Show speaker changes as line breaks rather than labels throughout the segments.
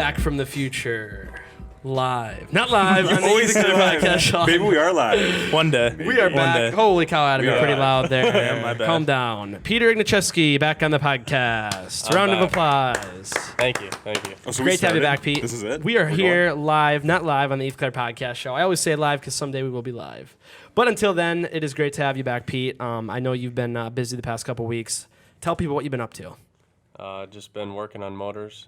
back from the future. Live. Not live on the
always
Easy Clerc
live.
podcast show.
Maybe we are live.
One day.
We are back. Holy cow, Adam, you're pretty loud there.
Yeah, my bad.
Calm down. Peter Ignaszewski back on the podcast.
I'm
Round of
back.
applause.
Thank you.
Oh, so we
Great to have you
started?
back, Pete.
This is it?
We are
We're
here
going?
live, not live on the Easy Clerc podcast show. I always say live because someday we will be live. But until then, it is great to have you back, Pete. I know you've been busy the past couple weeks. Tell people what you've been up to.
Just been working on motors.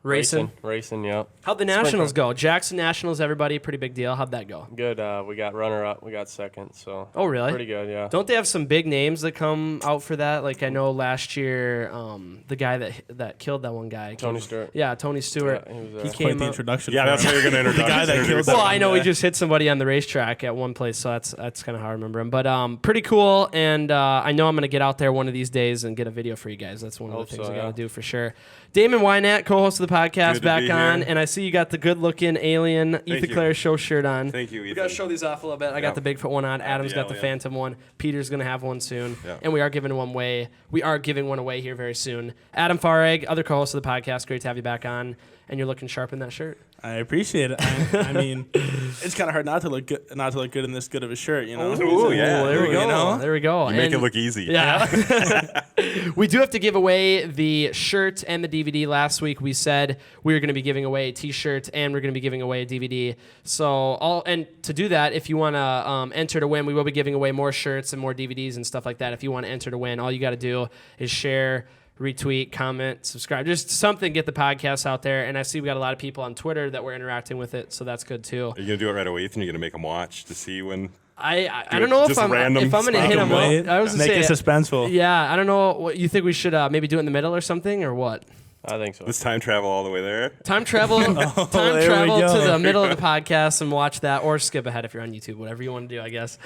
Racing?
Racing, yeah.
How'd the Nationals go? Jackson Nationals, everybody, pretty big deal. How'd that go?
Good. We got runner-up. We got second, so.
Oh, really?
Pretty good, yeah.
Don't they have some big names that come out for that? Like I know last year, the guy that killed that one guy.
Tony Stewart.
Yeah, Tony Stewart.
Yeah, he was,
he
Quite
came
the
up.
introduction.
Yeah, that's how you're going to introduce
The guy that killed
Well,
that
I know
one
he
guy.
just hit somebody on the racetrack at one place, so that's kind of how I remember him. But pretty cool, and I know I'm going to get out there one of these days and get a video for you guys. That's one of
Hope
the things
so,
I got to
yeah.
do for sure. Damon Weinandt, co-host of the podcast,
Good to
back
be
on,
here.
and I see you got the good-looking alien Ethan
you.
Clerc show shirt on.
Thank you,
We
Ethan.
got to show these off a little bit. I
Yeah.
got the Bigfoot one on. Adam's
the
got the
alien.
Phantom one. Peter's going to have one soon,
Yeah.
and we are giving one away. We are giving one away here very soon. Adam Farag, other co-host of the podcast, great to have you back on, and you're looking sharp in that shirt.
I appreciate it. I mean, it's kind of hard not to look good in this good of a shirt, you know.
Ooh, yeah.
there we
Ooh,
go.
you know?
There we go.
You make
And-
it look easy.
Yeah. We do have to give away the shirt and the DVD. Last week we said we were going to be giving away a T-shirt and we're going to be giving away a DVD. So to do that, if you want to enter to win, we will be giving away more shirts and more DVDs and stuff like that. If you want to enter to win, all you got to do is share, retweet, comment, subscribe, just something, get the podcast out there. And I see we got a lot of people on Twitter that were interacting with it, so that's good too.
Are you going to do it right away, Ethan? You're going to make them watch to see when...
I don't know if
just
I'm
random
going to hit them
Wait,
up. I was gonna
make
say,
it suspenseful.
yeah, I don't know. What you think we should maybe do it in the middle or something, or what?
I think so.
This time travel all the way there?
Time travel, time
there we
travel
go.
to the middle of the podcast and watch that, or skip ahead if you're on YouTube, whatever you want to do, I guess.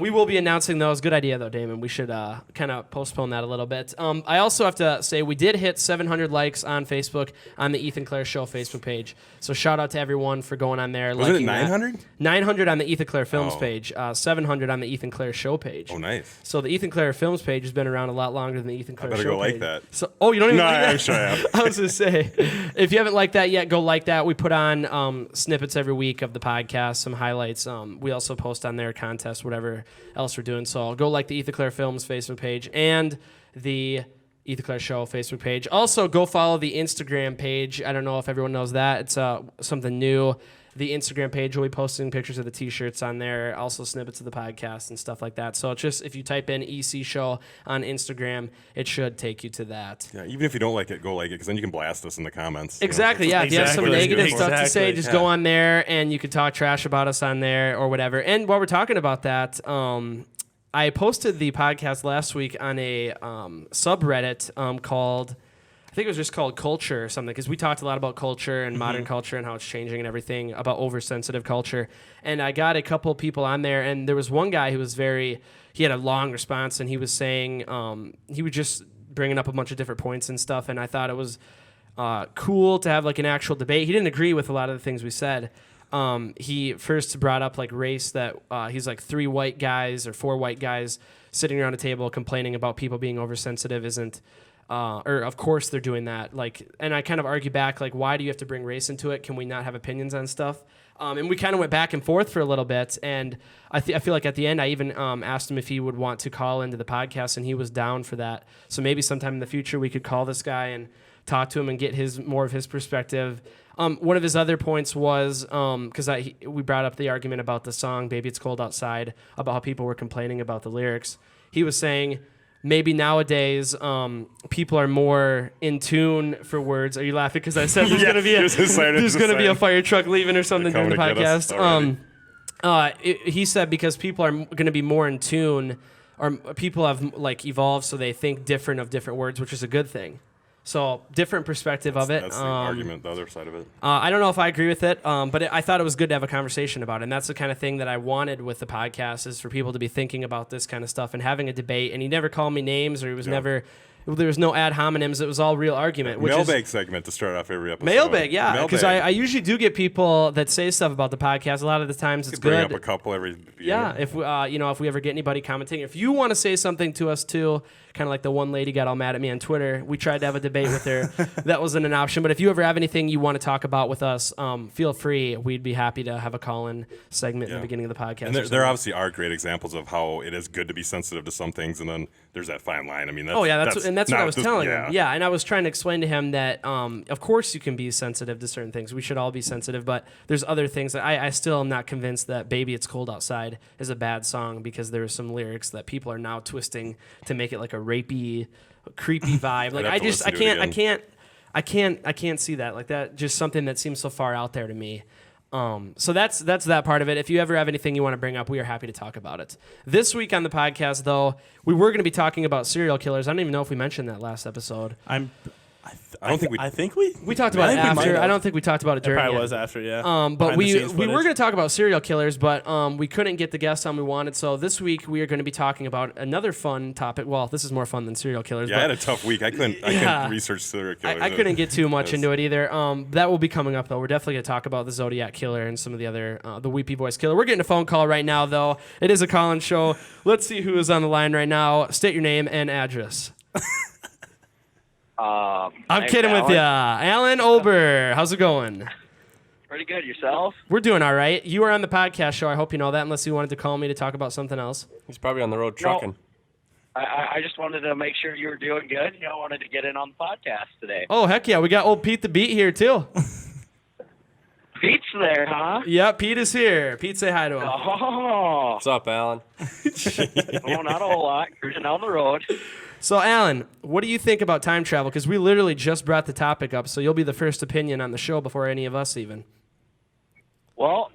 We will be announcing those. Good idea, though, Damon. We should kind of postpone that a little bit. I also have to say we did hit 700 likes on Facebook on the Ethan Clerc Show Facebook page. So shout out to everyone for going on there.
Wasn't it
liking that.
900?
900 on the Ethan Clerc Films
Oh.
page, 700 on the Ethan Clerc Show page.
Oh, nice.
So the Ethan Clerc Films page has been around a lot longer than the Ethan Clerc
better
Show
go like
page.
that.
So, you don't even
No,
like that?
I'm sure I am.
I was going to say, if you haven't liked that yet, go like that. We put on snippets every week of the podcast, some highlights. We also post on there contests, whatever else we're doing. So go like the Ethan Clerc Films Facebook page and the Ethan Clerc Show Facebook page. Also, go follow the Instagram page. I don't know if everyone knows that. It's something new. The Instagram page will be posting pictures of the T-shirts on there, also snippets of the podcast and stuff like that. So it's just, if you type in EC Show on Instagram, it should take you to that.
Yeah, even if you don't like it, go like it, because then you can blast us in the comments. you know?
Exactly, yeah. If you have some
Exactly.
negative stuff to say,
Exactly.
just
Yeah.
go on there and you can talk trash about us on there or whatever. And while we're talking about that, I posted the podcast last week on a subreddit called, I think it was just called Culture or something, because we talked a lot about culture and modern culture and how it's changing and everything, about oversensitive culture. And I got a couple people on there, and there was one guy who was he had a long response, and he was saying, he was just bringing up a bunch of different points and stuff, and I thought it was cool to have like an actual debate. He didn't agree with a lot of the things we said. He first brought up like race, that he's like 3 white guys or 4 white guys sitting around a table complaining about people being oversensitive isn't, or of course they're doing that. Like, and I kind of argue back, like, why do you have to bring race into it? Can we not have opinions on stuff? And we kind of went back and forth for a little bit. And I feel like at the end, I even asked him if he would want to call into the podcast, and he was down for that. So maybe sometime in the future we could call this guy and talk to him and get more of his perspective. One of his other points was, because we brought up the argument about the song "Baby It's Cold Outside," about how people were complaining about the lyrics. He was saying maybe nowadays people are more in tune for words. Are you laughing because I said there's
Yeah,
going to be
just a sign,
there's
just a
going to be a
sign.
fire truck leaving or something
They're
during the
coming to get us
podcast?
already.
He said because people are going to be more in tune, or people have like evolved so they think different of different words, which is a good thing. So different perspective of it.
That's the argument, the other side of it.
I don't know if I agree with it, but I thought it was good to have a conversation about it. And that's the kind of thing that I wanted with the podcast, is for people to be thinking about this kind of stuff and having a debate. And he never called me names, or he was never There was no ad hominems. It was all real argument. Which
Mailbag
is,
segment to start off every episode.
Mailbag, yeah. Because
Mailbag.
I usually do get people that say stuff about the podcast. A lot of the times it's
Bring
good.
up a couple every.
Yeah, if we, if we ever get anybody commenting, if you want to say something to us too, kind of like the one lady got all mad at me on Twitter. We tried to have a debate with her. That wasn't an option. But if you ever have anything you want to talk about with us, feel free. We'd be happy to have a call-in segment in the beginning of the podcast.
And there obviously are great example of how it is good to be sensitive to some things, and then there's that fine line. I mean, that's,
that's what I was telling
him.
him. Yeah, and I was trying to explain to him that, of course, you can be sensitive to certain things. We should all be sensitive, but there's other things that I still am not convinced that "Baby It's Cold Outside" is a bad song because there are some lyrics that people are now twisting to make it like a rapey, creepy vibe. Like I can't see that. Like that, just something that seems so far out there to me. So that's that part of it. If you ever have anything you want to bring up, we are happy to talk about it. This week on the podcast, though, we were going to be talking about serial killers. I don't even know if we mentioned that last episode.
I think
We talked about it after. I don't think we talked about it
It
during.
probably
yet.
was after, yeah.
But
Behind the
we
scenes
were
footage.
going to talk about serial killers, but we couldn't get the guest on we wanted. So this week we are going to be talking about another fun topic. Well, this is more fun than serial killers.
Yeah, I
but
had a tough week. I couldn't research serial killers.
I couldn't get too much into it either. That will be coming up though. We're definitely going to talk about the Zodiac killer and some of the other the Weepy Voice killer. We're getting a phone call right now though. It is a call-in show. Let's see who is on the line right now. State your name and address. I'm kidding with you. Alan Olber. How's it going?
Pretty good. Yourself?
We're doing all right. You are on the podcast show. I hope you know that, unless you wanted to call me to talk about something else.
He's probably on the road trucking.
I just wanted to make sure you were doing good. I wanted to get in on the podcast today.
Oh, heck yeah. We got old Pete the Beat here, too.
Pete's there, huh?
Yeah, Pete is here. Pete, say hi to him.
Oh,
What's up, Alan?
not a whole lot. Cruising down the road.
So, Alan, what do you think about time travel? Because we literally just brought the topic up, so you'll be the first opinion on the show before any of us even.
Well,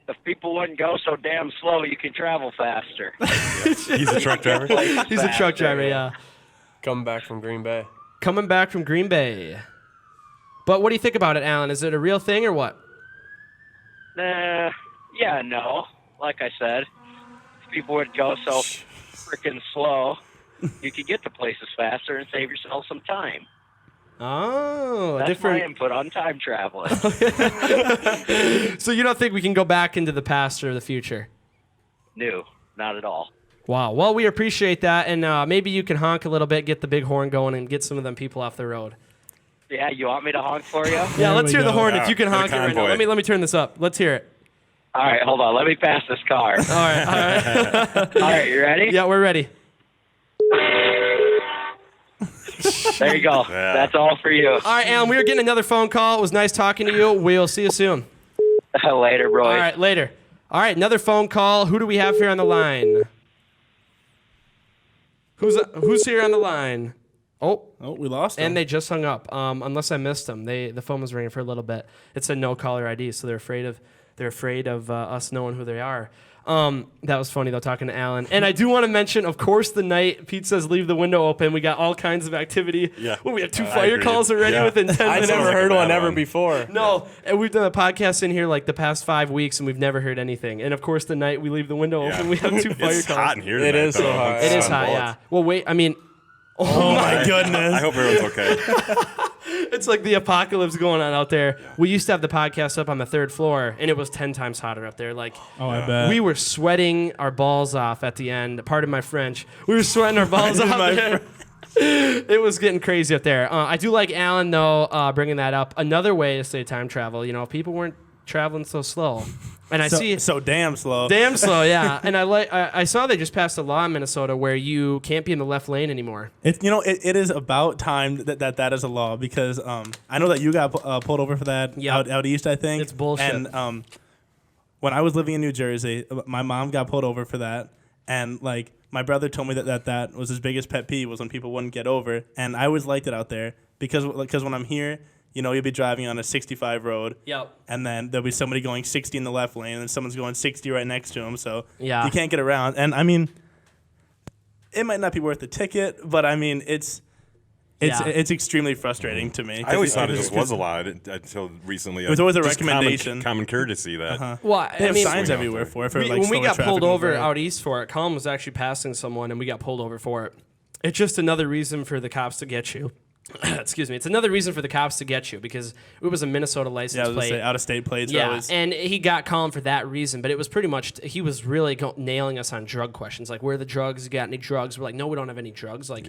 if people wouldn't go so damn slow, you could travel faster.
He's a truck driver.
He's a truck driver, yeah.
Coming back from Green Bay.
Coming back from Green Bay. But what do you think about it, Alan? Is it a real thing or what?
Yeah, no. Like I said, if people would go so freaking slow, you could get to places faster and save yourself some time.
Oh,
That's
different.
my input on time traveling.
So you don't think we can go back into the past or the future?
No, not at all.
Wow. Well, we appreciate that, and maybe you can honk a little bit, get the big horn going, and get some of them people off the road.
Yeah, you want me to honk for you?
Yeah, let's hear the horn if
Yeah,
you can
for the
honk it right now.
convoy.
Let me turn this up. Let's hear it.
All right, hold on. Let me pass this car.
All right.
All right, you ready?
Yeah, we're ready.
There you go.
Yeah.
That's all for you.
All right, Alan, we are getting another phone call. It was nice talking to you. We'll see you soon.
Later, bro.
All right, later. All right, another phone call. Who do we have here on the line? Who's here on the line? Oh,
we lost him.
and they just hung up. Unless I missed them, the phone was ringing for a little bit. It said no caller ID, so they're afraid of us knowing who they are. That was funny though, talking to Alan. And I do want to mention, of course, the night Pete says leave the window open. We got all kinds of activity.
Yeah.
Well, we have 2
I
fire
agree.
calls already
Yeah.
within 10
I
minutes.
never
like
heard
a
one
bad
ever
one.
before.
No, and we've done a podcast in here like the past 5 weeks, and we've never heard anything. And of course, the night we leave the window open, we have 2 fire
It's
calls.
hot in here.
It
tonight,
is so
though.
hot.
It is
Sun
hot,
bullets.
yeah. Well, wait, I mean,
Oh my goodness.
I hope everyone's okay.
it's like the apocalypse going on out there. We used to have the podcast up on the 3rd floor, and it was 10 times hotter up there. Like,
Oh, I bet.
we were sweating our balls off at the end. Pardon my French. We were sweating our balls off
my
there. It was getting crazy up there. I do like Alan, though, bringing that up. Another way to say time travel, if people weren't traveling so slow. And I see
so damn slow.
damn slow, yeah. And I saw they just passed a law in Minnesota where you can't be in the left lane anymore.
It is about time that is a law because I know that you got pulled over for that
Yep.
out east, I think.
It's bullshit.
And when I was living in New Jersey, my mom got pulled over for that, and like my brother told me that was his biggest pet peeve was when people wouldn't get over, and I always liked it out there because when I'm here, you'll be driving on a 65 road.
Yep.
And then there'll be somebody going 60 in the left lane, and someone's going 60 right next to him. So
Yeah.
you can't get around. And I mean, it might not be worth the ticket, but I mean, it's extremely frustrating to me.
I always thought it just was a lot until recently. It
was always a
just
recommendation.
Common courtesy that.
Well,
They
I
have
mean,
signs
swing out
everywhere
there.
for it. For
when we
slowing
got
traffic
pulled
on the
over
road.
out east for it, Colin was actually passing someone, and we got pulled over for it. It's just another reason for the cops to get you. Excuse me. It's another reason for the cops to get you because it was a Minnesota license plate.
Out of state plates.
Yeah, and he got calm for that reason, but it was pretty much he was really nailing us on drug questions, like where are the drugs? You got any drugs? We're like, no, we don't have any drugs. Like,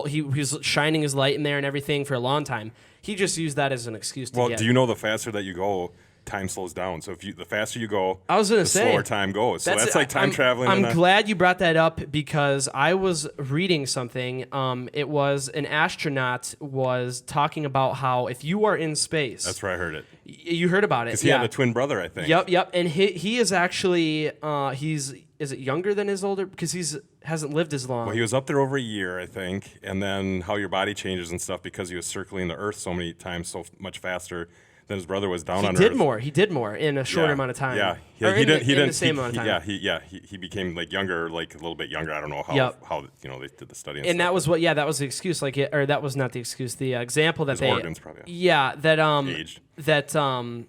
he was shining his light in there and everything for a long time. He just used that as an excuse to get.
Well, do you know the faster that you go, time slows down. So the faster you go,
I was gonna
the
say,
slower time goes. So that's like time traveling.
I'm glad you brought that up because I was reading something. It was an astronaut was talking about how if you are in space.
That's where I heard it.
You heard about it.
Because he had a twin brother, I think.
Yep. And he is actually is it younger than his older because hasn't lived as long.
Well, he was up there over a year, I think, and then how your body changes and stuff because he was circling the Earth so many times, so much faster. Then his brother was down on Earth.
He did more in a shorter amount of time.
Yeah,
he didn't the same amount of time.
He became like younger, like a little bit younger. I don't know how they did the study.
And that was that was the excuse, or that was not the excuse. The example that
his organs probably.
Aged.
That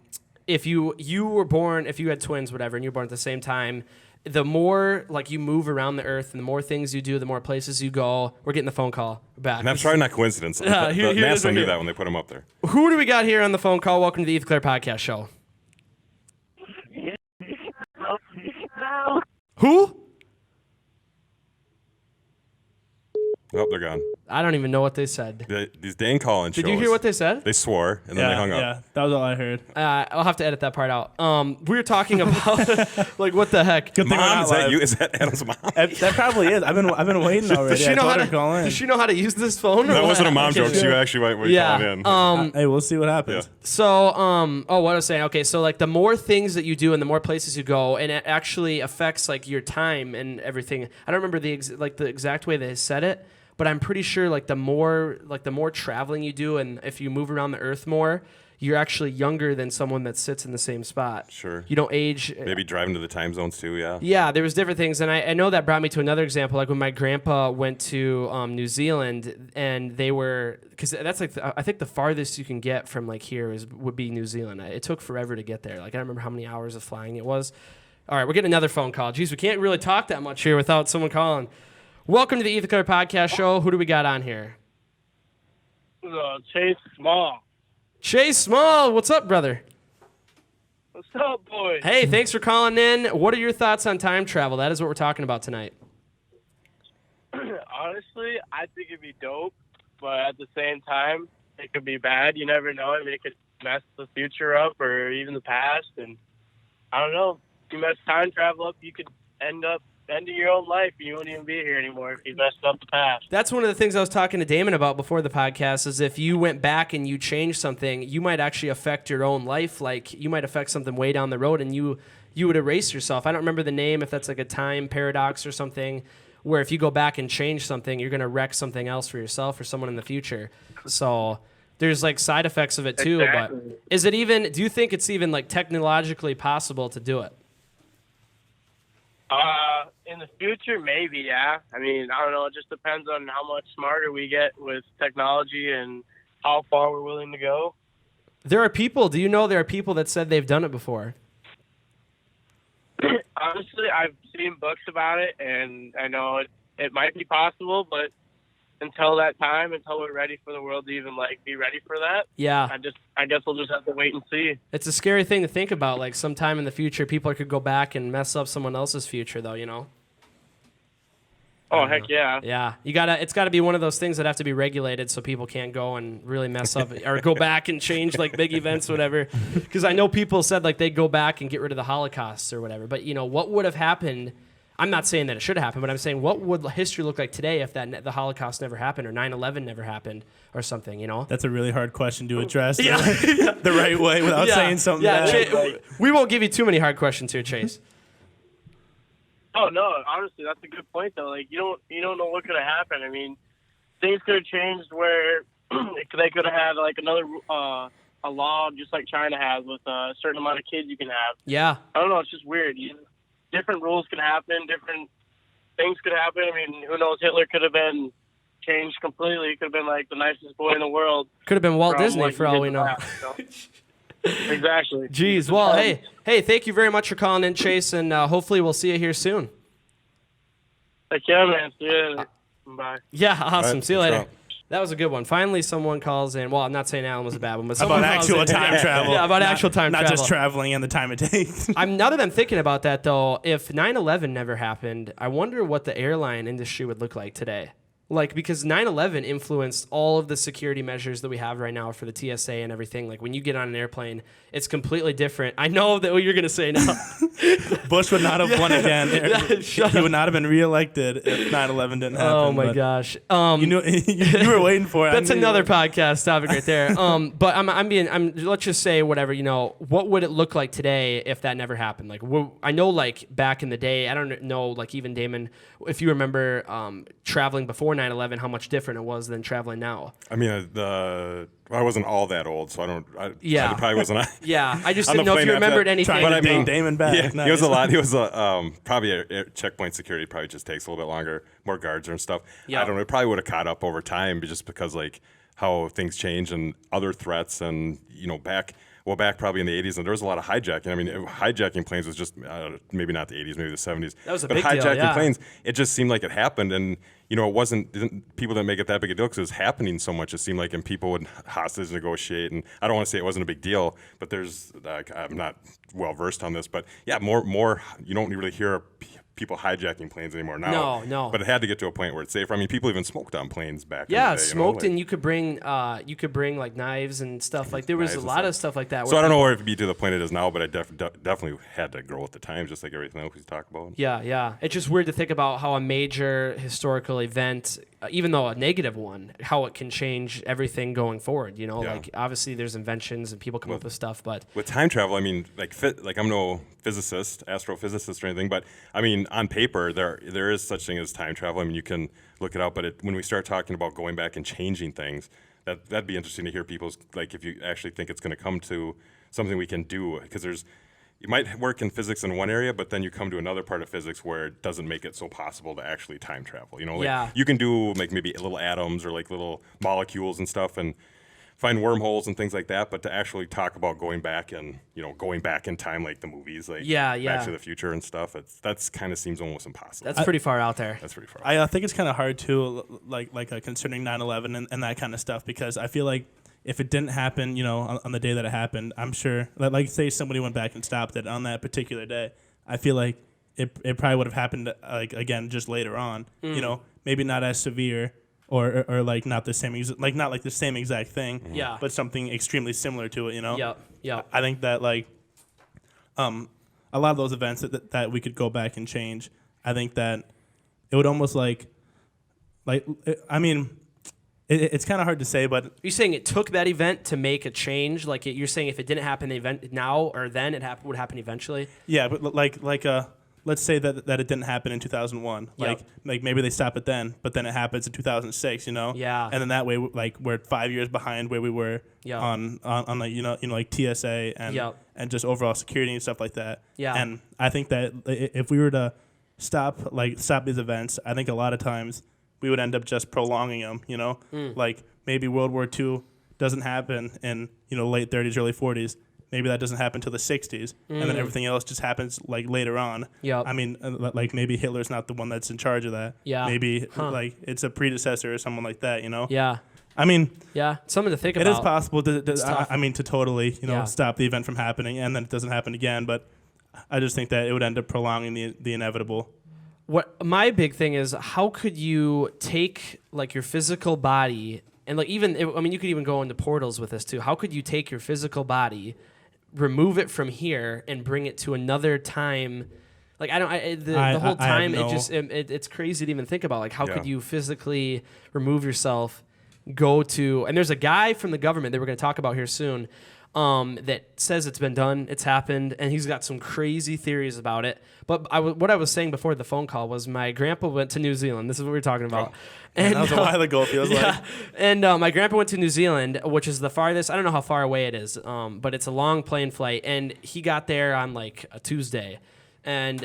if you were born, if you had twins, whatever, and you were born at the same time. The more like you move around the earth and the more things you do, the more places you go. We're getting the phone call back.
And that's probably not coincidence. NASA knew that when they put him up there.
Who do we got here on the phone call? Welcome to the Clerc podcast show. Who?
Oh, they're gone.
I don't even know what they said.
These dang call-in shows.
Did you hear what they said?
They swore, and then they hung up.
Yeah, that was all I heard.
I'll have to edit that part out. We were talking about, like, what the heck?
Mom, is that you? Is that Adam's mom?
That probably is. I've been waiting already.
Does she know how to use this phone?
That wasn't a mom joke. She actually went calling in.
Hey, we'll see what happens.
Yeah. So, what I was saying, okay, so, like, the more things that you do and the more places you go, and it actually affects, like, your time and everything. I don't remember the exact way they said it, but I'm pretty sure like the more traveling you do and if you move around the earth more, you're actually younger than someone that sits in the same spot.
Sure.
You don't age.
Maybe driving to the time zones too, yeah.
Yeah, there was different things. And I know that brought me to another example, like when my grandpa went to New Zealand and they were, because that's like, I think the farthest you can get from like here would be New Zealand. It took forever to get there. Like I don't remember how many hours of flying it was. All right, we're getting another phone call. Jeez, we can't really talk that much here without someone calling. Welcome to the Clerc podcast show. Who do we got on here?
Chase Small.
Chase Small, what's up, brother?
What's up, boys?
Hey, thanks for calling in. What are your thoughts on time travel? That is what we're talking about tonight.
Honestly, I think it'd be dope, but at the same time, it could be bad. You never know. I mean, it could mess the future up or even the past. And I don't know. If you mess time travel up, you could end up ending your own life. You wouldn't even be here anymore if you messed up the past.
That's one of the things I was talking to Damon about before the podcast is if you went back and you changed something, you might actually affect your own life. Like you might affect something way down the road and you would erase yourself. I don't remember the name, if that's like a time paradox or something, where if you go back and change something, you're going to wreck something else for yourself or someone in the future. So there's like side effects of it too.
Exactly.
But is it even, do you think it's even like technologically possible to do it?
In the future, maybe, yeah. I mean, I don't know. It just depends on how much smarter we get with technology and how far we're willing to go.
There are people, do you know there are people that said they've done it before?
Honestly, I've seen books about it, and I know it might be possible, but until that time, until we're ready for the world to even like be ready for that,
yeah,
I guess we'll just have to wait and see.
It's a scary thing to think about. Like sometime in the future, people could go back and mess up someone else's future, though. You know.
Oh heck yeah!
Yeah, it's gotta be one of those things that have to be regulated so people can't go and really mess up or go back and change like big events, whatever. Because I know people said like they'd go back and get rid of the Holocaust or whatever. But you know what would have happened? I'm not saying that it should happen, but I'm saying what would history look like today if the Holocaust never happened or 9/11 never happened or something, you know?
That's a really hard question to address the right way without saying something bad.
We won't give you too many hard questions here, Chase.
Oh no, honestly, that's a good point though. Like you don't know what could have happened. I mean, things could have changed where they could have had like another a law just like China has with a certain amount of kids you can have.
Yeah.
I don't know. It's just weird. Different rules can happen. Different things could happen. I mean, who knows? Hitler could have been changed completely. He could have been like the nicest boy in the world.
Could have been Walt Disney for all we know.
Exactly.
Jeez. Well, hey, thank you very much for calling in, Chase, and hopefully we'll see you here soon.
Heck yeah, man. See you. stopping by.
Yeah, awesome.
right,
See you
thanks,
later.
Rob.
That was a good one. Finally, someone calls in. Well, I'm not saying Alan was a bad one, but someone
About
calls
actual
in.
time travel.
Yeah, about
not-
actual time
not
travel.
just traveling and the time it takes.
Now that I'm thinking about that, though, if 9/11 never happened, I wonder what the airline industry would look like today. Like, because 9/11 influenced all of the security measures that we have right now for the TSA and everything. Like, when you get on an airplane, it's completely different. I know that what you're going to say now.
Bush would not have won again.
Shut
He
up.
would not have been reelected if 9/11 didn't happen.
Oh, my
but
gosh.
You knew you were waiting for it. I
That's
knew you
another
were.
podcast topic right there. But let's just say whatever, what would it look like today if that never happened? Like, I know, like, back in the day, I don't know, like, even Damon, if you remember traveling before 9/11, how much different it was than traveling now.
I mean, I wasn't all that old, so I
Yeah.
probably wasn't.
Yeah, I just
On the
didn't know if
plane
you
after
remembered
that,
anything.
Trying
But
to
I
bring
mean,
Damon back.
Yeah,
Nice.
he was a lot. He was probably a checkpoint security probably just takes a little bit longer, more guards and stuff.
Yeah.
I don't know. It probably would have caught up over time, but just because like how things change and other threats and back probably in the 80s, and there was a lot of hijacking. I mean, hijacking planes was just maybe not the 80s, maybe the 70s.
That was a
but
big deal,
hijacking
yeah.
planes, it just seemed like it happened, and people didn't make it that big a deal because it was happening so much. It seemed like, and people would hostage negotiate, and I don't want to say it wasn't a big deal, but there's I'm not well versed on this, but yeah, more you don't really hear people hijacking planes anymore now.
No.
But it had to get to a point where it's safer. I mean, people even smoked on planes back in
Yeah,
the day.
smoked,
like-
and you could bring like knives and stuff. Like, there was
Knives
a
and
lot
stuff.
of stuff like that.
So I don't know where it would be to the point it is now, but I definitely had to grow with the times, just like everything else we talk about.
Yeah. It's just weird to think about how a major historical event, even though a negative one, how it can change everything going forward.
Yeah.
Like, obviously there's inventions and people come up with stuff, but
With time travel, I mean, like I'm no physicist, astrophysicist or anything, but I mean, on paper, there is such thing as time travel. I mean, you can look it up, but when we start talking about going back and changing things, that'd be interesting to hear people's, like, if you actually think it's going to come to something we can do, because it might work in physics in one area, but then you come to another part of physics where it doesn't make it so possible to actually time travel. Like
Yeah.
you can do like maybe little atoms or like little molecules and stuff and find wormholes and things like that, but to actually talk about going back and going back in time, like the movies, like
Yeah.
Back to the Future and stuff, that's kind of seems almost impossible.
that's pretty far out there.
That's pretty far.
I think it's kind of hard too, concerning 9/11 and that kind of stuff, because I feel like if it didn't happen, on the day that it happened, I'm sure, like say somebody went back and stopped it on that particular day, I feel like it probably would have happened again just later on. Maybe not as severe or like not the same not like the same exact thing.
Yeah.
But something extremely similar to it.
Yep.
I think that a lot of those events that we could go back and change, I think that it would almost it's kind of hard to say, but
You're saying it took that event to make a change? Like, you're saying if it didn't happen the event now or then, it would happen eventually?
yeah, but let's say that it didn't happen in 2001.
Yep.
Like maybe they stop it then, but then it happens in 2006.
Yeah.
And then that way, like we're 5 years behind where we were
Yep.
on like TSA and
Yep.
and just overall security and stuff like that.
Yeah.
And I think that if we were to stop these events, I think a lot of times we would end up just prolonging them. Like maybe World War II doesn't happen in late 30s, early 40s. Maybe that doesn't happen till the 60s, and then everything else just happens like later on.
Yep.
I mean, like maybe Hitler's not the one that's in charge of that.
Yeah.
Maybe
Huh.
like it's a predecessor or someone like that.
Yeah.
I mean,
Yeah. Something to think
it
about.
is possible to
tough.
to totally
Yeah.
stop the event from happening, and then it doesn't happen again. But I just think that it would end up prolonging the inevitable.
What my big thing is, how could you take like your physical body and like even you could even go into portals with this too. How could you take your physical body, remove it from here, and bring it to another time? Like the whole time it's crazy to even think about. Like, how could you physically remove yourself, go to? And there's a guy from the government that we're going to talk about here soon, that says it's been done, it's happened, and he's got some crazy theories about it. But what I was saying before the phone call was my grandpa went to New Zealand. This is what we were talking about.
And that was a while ago, it feels like.
And my grandpa went to New Zealand, which is the farthest. I don't know how far away it is, but it's a long plane flight. And he got there on like a Tuesday. And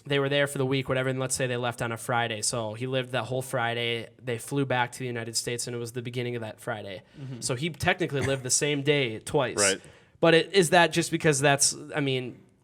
they were there for the week, whatever, and let's say they left on a Friday. So he lived that whole Friday. They flew back to the United States, and it was the beginning of that Friday. Mm-hmm. So he technically lived the same day twice.
Right.
But is that just because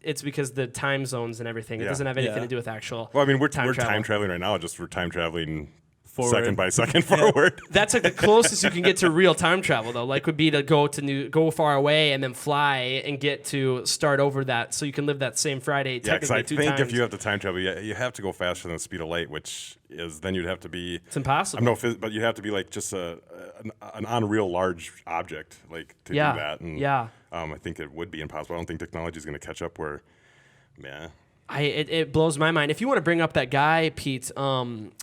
it's because the time zones and everything. It doesn't have anything to do with actual
Well, I mean, we're
time
time
travel.
traveling right now. We're time traveling
forward.
second by second forward.
That's like the closest you can get to real time travel, though. Like, would be to go far away and then fly and get to start over that, so you can live that same Friday.
Yeah, because
technically
I
two
think
times.
if you have the time travel, you have to go faster than the speed of light, which is then you'd have to be.
It's impossible.
But you have to be like just an unreal large object, like to
Yeah,
do that. And,
yeah.
I think it would be impossible. I don't think technology is going to catch up. Where, yeah.
It blows my mind. If you want to bring up that guy, Pete,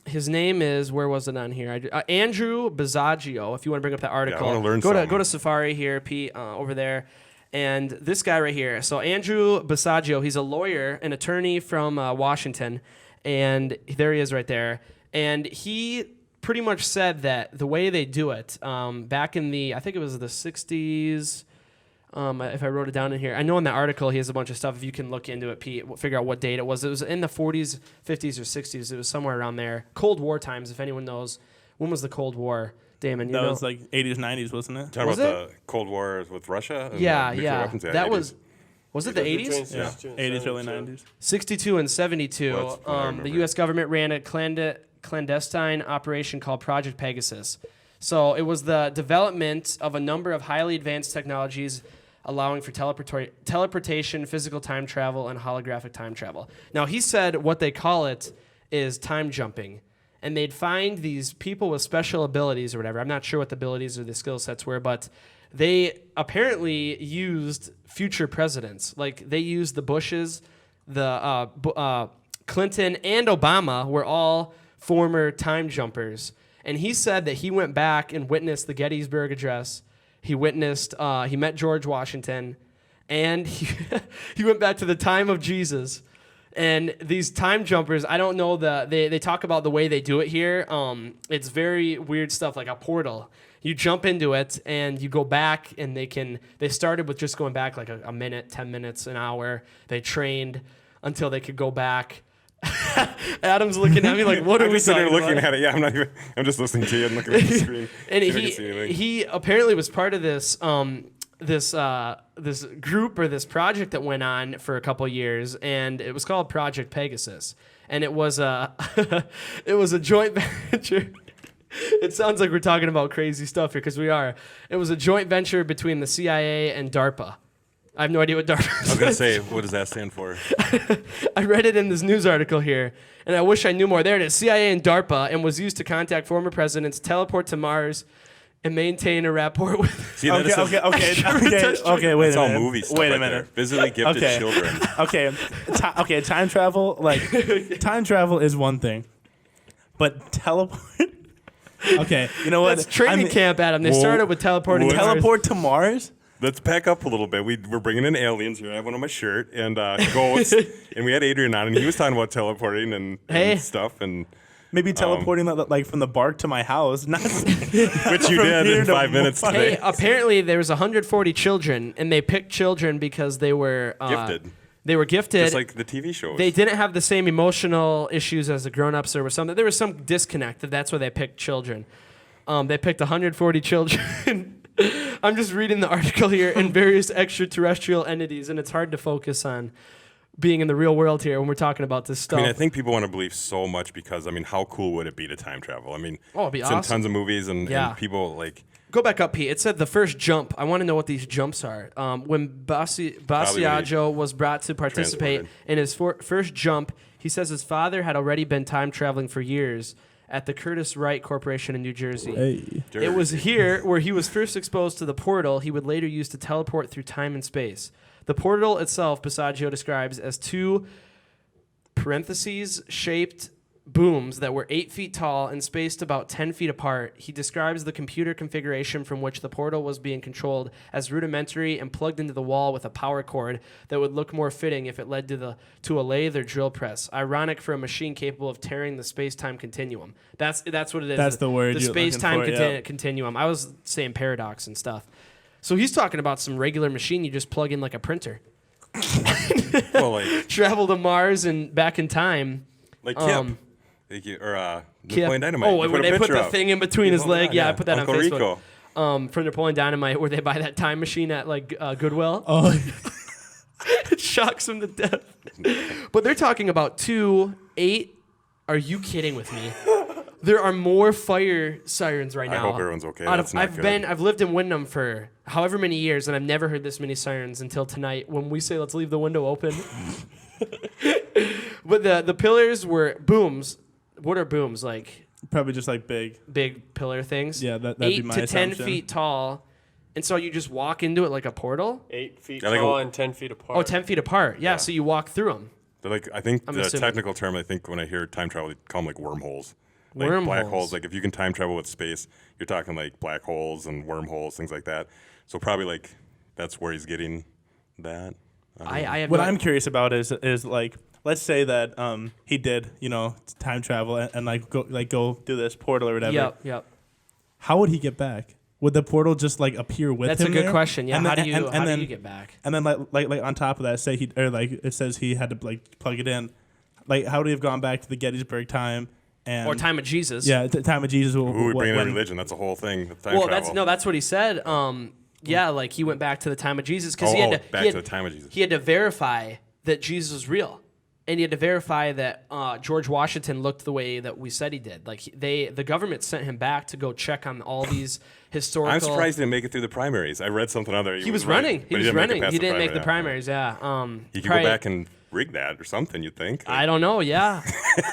his name is, where was it on here? Andrew Basiago. If you want to bring up that article,
I wanna learn
go
something.
to Safari here, Pete, over there. And this guy right here. So Andrew Basiago, he's a lawyer, an attorney from Washington, and there he is right there. And he pretty much said that the way they do it, back in I think it was the 60s. If I wrote it down in here, I know in that article he has a bunch of stuff. If you can look into it, Pete, figure out what date it was. It was in the 40s, 50s, or 60s. It was somewhere around there. Cold War times, if anyone knows. When was the Cold War, Damon?
That was like 80s, 90s, wasn't it?
Talking
Was
about the Cold War with Russia? And
Yeah,
nuclear
yeah.
weapons?
That
80s.
was it the 80s?
Yeah, 80s, early 90s.
62 and 72.
Well, that's what I
The
remember.
U.S. government ran a clandestine operation called Project Pegasus. So it was the development of a number of highly advanced technologies allowing for teleportation, physical time travel, and holographic time travel. Now, he said what they call it is time jumping. And they'd find these people with special abilities or whatever. I'm not sure what the abilities or the skill sets were, but they apparently used future presidents. Like, they used the Bushes, the Clinton, and Obama were all former time jumpers. And he said that he went back and witnessed the Gettysburg Address. He met George Washington, and he went back to the time of Jesus. And these time jumpers, I don't know they talk about the way they do it here. It's very weird stuff, like a portal. You jump into it and you go back, and they started with just going back like a minute, 10 minutes, an hour. They trained until they could go back. Adam's looking at me like, what are
I'm
we
just sitting
talking
there looking
about?
at it. Yeah, I'm just listening to you and looking at the screen.
And
See if I can see anything.
he apparently was part of this this group or this project that went on for a couple years, and it was called Project Pegasus, and it was a it was a joint venture. It sounds like we're talking about crazy stuff here, because we are. It was a joint venture between the CIA and DARPA. I have no idea what DARPA is.
I was going to say, what does that stand for?
I read it in this news article here, and I wish I knew more. There it is, CIA and DARPA, and was used to contact former presidents, teleport to Mars, and maintain a rapport with...
See, that is
Okay, wait
That's
a
all
minute.
movie stuff
Wait a
right
minute.
there. Visually gifted
Okay.
children.
Okay, time travel, time travel is one thing, but teleport. Okay, you know what?
That's training camp, Adam. They started with teleporting to Mars.
Teleport to Mars?
Let's back up a little bit. We're bringing in aliens here. I have one on my shirt and ghosts, and we had Adrian on, and he was talking about teleporting and stuff, and
Maybe teleporting like from the bark to my house, not
which you
From
did
here
in
to
5 minutes
Mars.
today.
Hey, apparently there was 140 children, and they picked children because they were
Gifted.
They were gifted.
Just like the TV shows.
They didn't have the same emotional issues as the grown-ups. There was some disconnect. That's why they picked children. They picked 140 children. I'm just reading the article here, and various extraterrestrial entities, and it's hard to focus on being in the real world here when we're talking about this stuff.
I mean, I think people want to believe so much because, I mean, how cool would it be to time travel? I mean,
it'd be
it's
awesome.
in tons of movies, and people, like...
Go back up, Pete. It said the first jump. I want to know what these jumps are. When Basiago was brought to participate in his first jump, he says his father had already been time traveling for years at the Curtis Wright Corporation in New Jersey.
Hey.
It was here where he was first exposed to the portal he would later use to teleport through time and space. The portal itself, Basiago describes as two parentheses-shaped booms that were 8 feet tall and spaced about 10 feet apart. He describes the computer configuration from which the portal was being controlled as rudimentary and plugged into the wall with a power cord that would look more fitting if it led to a lathe or drill press. Ironic for a machine capable of tearing the space-time continuum. That's what it is.
That's the word
The
you're looking
space-time
for, yeah.
continuum. I was saying paradox and stuff. So he's talking about some regular machine you just plug in like a printer.
Well, like
Travel to Mars and back in time.
Kip. Thank you. Or
Kip.
Napoleon Dynamite.
Oh,
You
when
a
they put
picture
the
up.
thing in between his leg. Yeah, I put that
Uncle
on Facebook.
Rico.
From Napoleon Dynamite, where they buy that time machine at like Goodwill.
Oh,
It shocks him to death. But they're talking about 2, 8. Are you kidding with me? There are more fire sirens right
I
now.
hope everyone's okay. That's not good.
I've lived in Windham for however many years, and I've never heard this many sirens until tonight when we say let's leave the window open. But the pillars were booms. What are booms like?
Probably just like
Big pillar things.
Yeah, that'd
8
be my
to 10
assumption.
feet tall, and so you just walk into it like a portal.
8 feet
Yeah, like
tall
a-
and 10 feet apart.
Oh, 10 feet apart. Yeah, so you walk through them.
They're like, I think
I'm
the
assuming.
technical term, I think when I hear time travel, they call them like wormholes. Like
Wormholes.
black holes. Like if you can time travel with space, you're talking like black holes and wormholes, things like that. So probably like that's where he's getting that.
I have
What
no-
I'm curious about is like, let's say that he did, time travel and like go through this portal or whatever.
Yep.
How would he get back? Would the portal just like appear with
That's
him
a good
there?
question. Yeah,
And
how
then-
do you
and
how
then-
do you get back?
And then like on top of that, say it says he had to like plug it in. Like how would he have gone back to the Gettysburg time and
Or time of Jesus.
Yeah, time of Jesus.
Who would bring in religion? That's a whole thing. Time
Well,
travel.
that's what he said. Yeah, like he went back to the time of Jesus because he
Oh,
had to
back
he had-
to the time of Jesus.
He had to verify that Jesus was real, and he had to verify that George Washington looked the way that we said he did. Like the government sent him back to go check on all these historical.
I'm surprised he didn't make it through the primaries. I read something other.
He was running. He was running. He didn't make the
primaries.
primaries. Yeah.
He could
probably-
go back and rig that or something. You'd think.
I don't know. Yeah,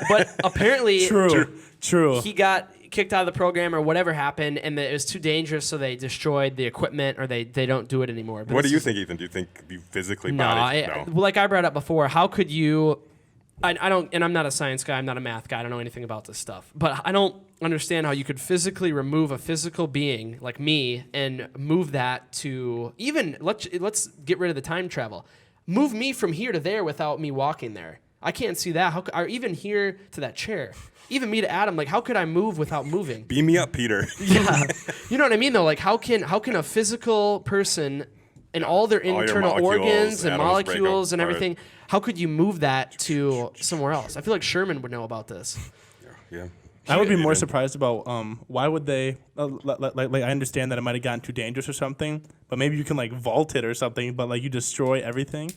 but apparently
True.
he got kicked out of the program or whatever happened, and it was too dangerous, so they destroyed the equipment or they don't do it anymore. But
What do
this
you
is-
think, Ethan? Do you think you physically
No,
body?
well, like I brought up before, how could you? I don't, and I'm not a science guy. I'm not a math guy. I don't know anything about this stuff. But I don't understand how you could physically remove a physical being like me and move that to even let's get rid of the time travel. Move me from here to there without me walking there. I can't see that. How or even here to that chair. Even me to Adam. Like how could I move without moving?
Beam me up, Peter.
Yeah, you know what I mean though. Like how can a physical person and all their
your
internal
molecules,
organs and
atoms break
molecules and
apart.
everything, how could you move that to somewhere else? I feel like Sherman would know about this.
Yeah.
I would be more
Ethan.
surprised about why would they like I understand that it might have gotten too dangerous or something, but maybe you can like vault it or something, but like you destroy everything.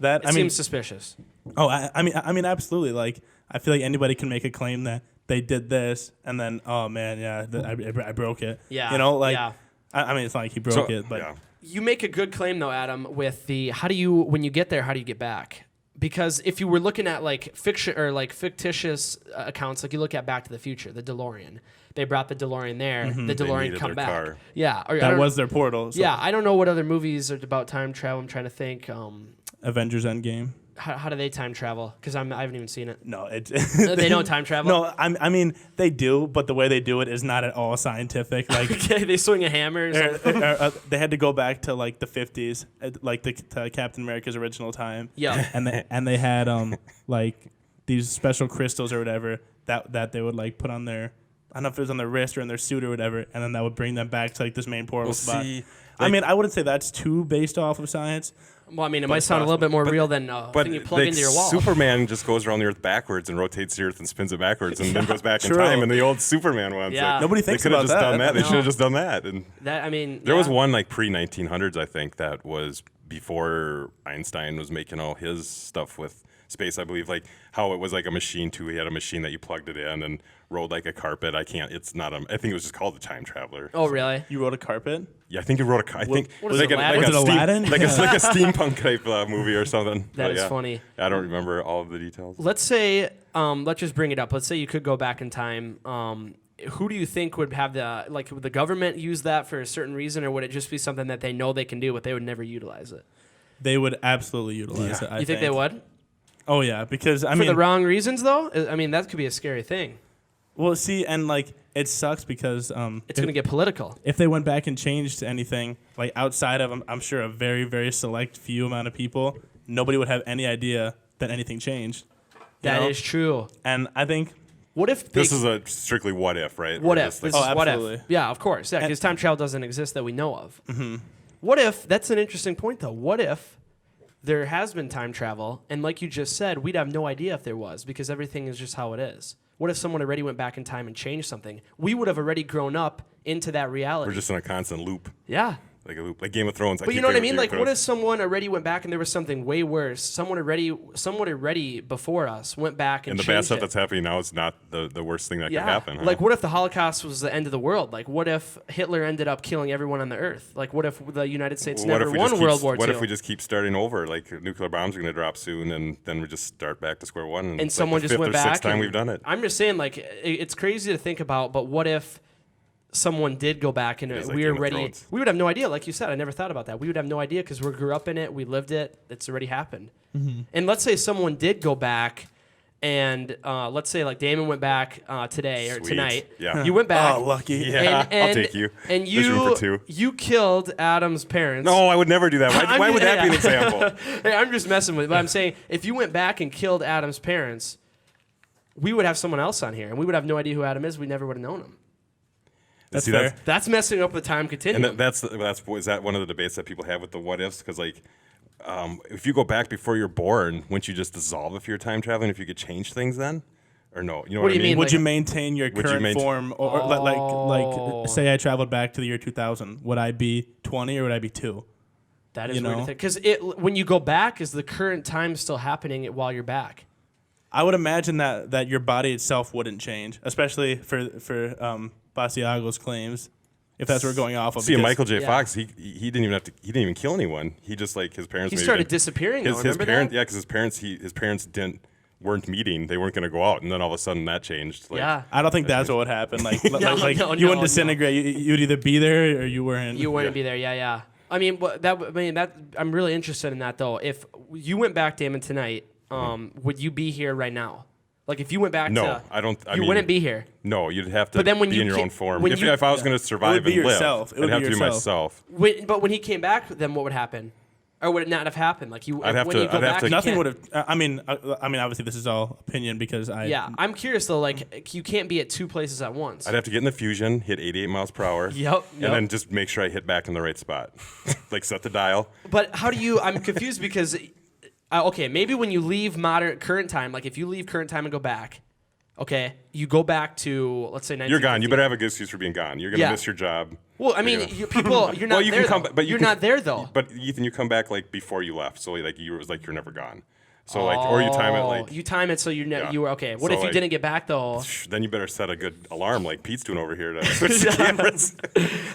That
It
I mean,
seems suspicious.
oh, I mean, absolutely. Like I feel like anybody can make a claim that they did this, and then oh man, yeah, I broke it.
Yeah,
you know, like
yeah.
I mean, it's not like he broke it, but
yeah.
You make a good claim though, Adam, with the when you get there, how do you get back? Because if you were looking at like fiction or like fictitious accounts, like you look at Back to the Future, the DeLorean, they brought the DeLorean there, the DeLorean
needed
come
their
back.
car.
Yeah, or, I
that
don't-
was their portal. So
Yeah, I don't know what other movies are about time travel. I'm trying to think.
Avengers Endgame.
How do they time travel? Because I haven't even seen it.
No, it.
They don't time travel?
No, I mean they do, but the way they do it is not at all scientific. Like
Okay, they swing a hammer. Or something.
they had to go back to like the 50s, like to Captain America's original time.
Yeah.
and they had like these special crystals or whatever that they would like put on their, I don't know if it was on their wrist or in their suit or whatever, and then that would bring them back to like this main portal
Well,
spot.
see,
I mean, I wouldn't say that's too based off of science.
Well, I mean, it might sound a little bit more real than
But
thing you plug
like,
into your wall.
Superman just goes around the Earth backwards and rotates the Earth and spins it backwards and then goes back in
True.
time. And the old Superman ones,
Yeah.
like,
Nobody
they
thinks
could have
about
just
that.
done that. They
No.
should have just done that. And
That I mean,
there was
yeah.
one like pre-1900s, I think, that was before Einstein was making all his stuff with space. I believe like how it was like a machine too. He had a machine that you plugged it in and rode like a carpet. I think it was just called the Time Traveler.
Oh, really?
You rode a carpet.
Yeah, I think he wrote a. I think
what is
like
it, Aladdin?
Was it Aladdin?
like a steampunk type movie or something.
That
But
is
yeah.
funny.
I don't remember all of the details.
Let's say, let's just bring it up. Let's say you could go back in time. Who do you think would have would the government use that for a certain reason, or would it just be something that they know they can do, but they would never utilize it?
They would absolutely utilize it. I
You think they would?
Oh yeah, because I
For
mean,
the wrong reasons, though? I mean, that could be a scary thing.
well, see, and like it sucks because
It's going to get political.
if they went back and changed anything, like outside of, I'm sure, a very, very select few amount of people, nobody would have any idea that anything changed.
That is
know?
true.
And I think,
What if they,
This is a strictly what if, right?
what
Or
if?
just, like,
This
Oh,
is what if.
absolutely.
Yeah, of course. Yeah, because time travel doesn't exist that we know of. Mm-hmm. What if, that's an interesting point, though. What if there has been time travel, and like you just said, we'd have no idea if there was, because everything is just how it is. What if someone already went back in time and changed something? We would have already grown up into that reality.
we're just in a constant loop.
Yeah.
like a loop, like Game of Thrones.
But you know what I mean? Like, what if someone already went back and there was something way worse? Someone already before us went back and
the bad
changed
stuff
it.
that's happening now is not the worst thing that could happen. Huh?
Like, what if the Holocaust was the end of the world? Like, what if Hitler ended up killing everyone on the earth? Like, what if the United States never won World War II?
What if we just keep starting over? Like, nuclear bombs are going to drop soon, and then we just start back to square one.
And someone
like
just went back.
Fifth or sixth time we've done it.
I'm just saying, like, it's crazy to think about, but what if someone did go back and
It's like
we
Game
were
of
ready?
Thrones.
We would have no idea. Like you said, I never thought about that. We would have no idea because we grew up in it. We lived it. It's already happened.
Mm-hmm.
And let's say someone did go back and let's say like Damon went back today or
Sweet.
tonight.
Yeah.
You went back.
Oh, lucky.
Yeah, I'll take you.
And
There's room for two.
you killed Adam's parents.
No, I would never do that. Why would that be an example?
Hey, I'm just messing with it. But I'm saying if you went back and killed Adam's parents, we would have someone else on here, and we would have no idea who Adam is. We never would have known him.
That's
See,
fair.
That's messing up the time continuum.
And is that one of the debates that people have with the what ifs? Because like, if you go back before you're born, wouldn't you just dissolve if you're time traveling? If you could change things then, or no? You know
What
what,
do you
I mean?
mean?
Would
Like-
you maintain your
Would you
current
maintain-
form, or like say I traveled back to the year 2000? Would I be 20 or would I be 2?
That is
you
weird to
know?
think. Because when you go back, is the current time still happening while you're back?
I would imagine that your body itself wouldn't change, especially for Basiago's claims, if that's what we're going off of.
See,
because-
Michael J.
Yeah.
Fox, he didn't even kill anyone. He just like his parents.
He
maybe
started
didn't-
disappearing, though.
His
Remember
parents,
that?
yeah, because his parents weren't meeting. They weren't going to go out, and then all of a sudden that changed. Like,
Yeah.
I don't think that's what would happen. Like,
No,
you
no,
wouldn't disintegrate. You'd either be there or you weren't.
You wouldn't be there. Yeah. I mean, I'm really interested in that, though. If you went back, Damon, tonight, would you be here right now? Like, if you went back
No,
to...
I don't. I
you
mean,
wouldn't be here.
No, you'd have to
But then when
be
you
in your
ca-
own form.
when
If
you-
I was going to survive
be
and live,
yourself. It would
I'd have
be
to be
yourself.
myself.
But when he came back, then what would happen? Or would it not have happened? Like you,
I'd have
when
to-
you go
I'd have
back,
to-
you
Nothing
can't-
would have. I mean, obviously this is all opinion because I.
Yeah, I'm curious though. Like you can't be at two places at once.
I'd have to get in the fusion, hit 88 miles per hour.
Yep.
And then just make sure I hit back in the right spot. Like set the dial.
But how do you? I'm confused because, okay, maybe when you leave current time, like if you leave current time and go back, okay, you go back to let's say 1950.
You're gone. You better have a good excuse for being gone. You're gonna miss your job.
Well, I mean,
You're
you're not
you
there.
can come
though.
back, but
you're not there though.
But Ethan, you come back like before you left, so like it was like you're never gone. So like, or you time it like.
You time it so
Yeah.
you were okay. What
So,
if you
like,
didn't get back though?
Then you better set a good alarm like Pete's doing over here to switch the cameras.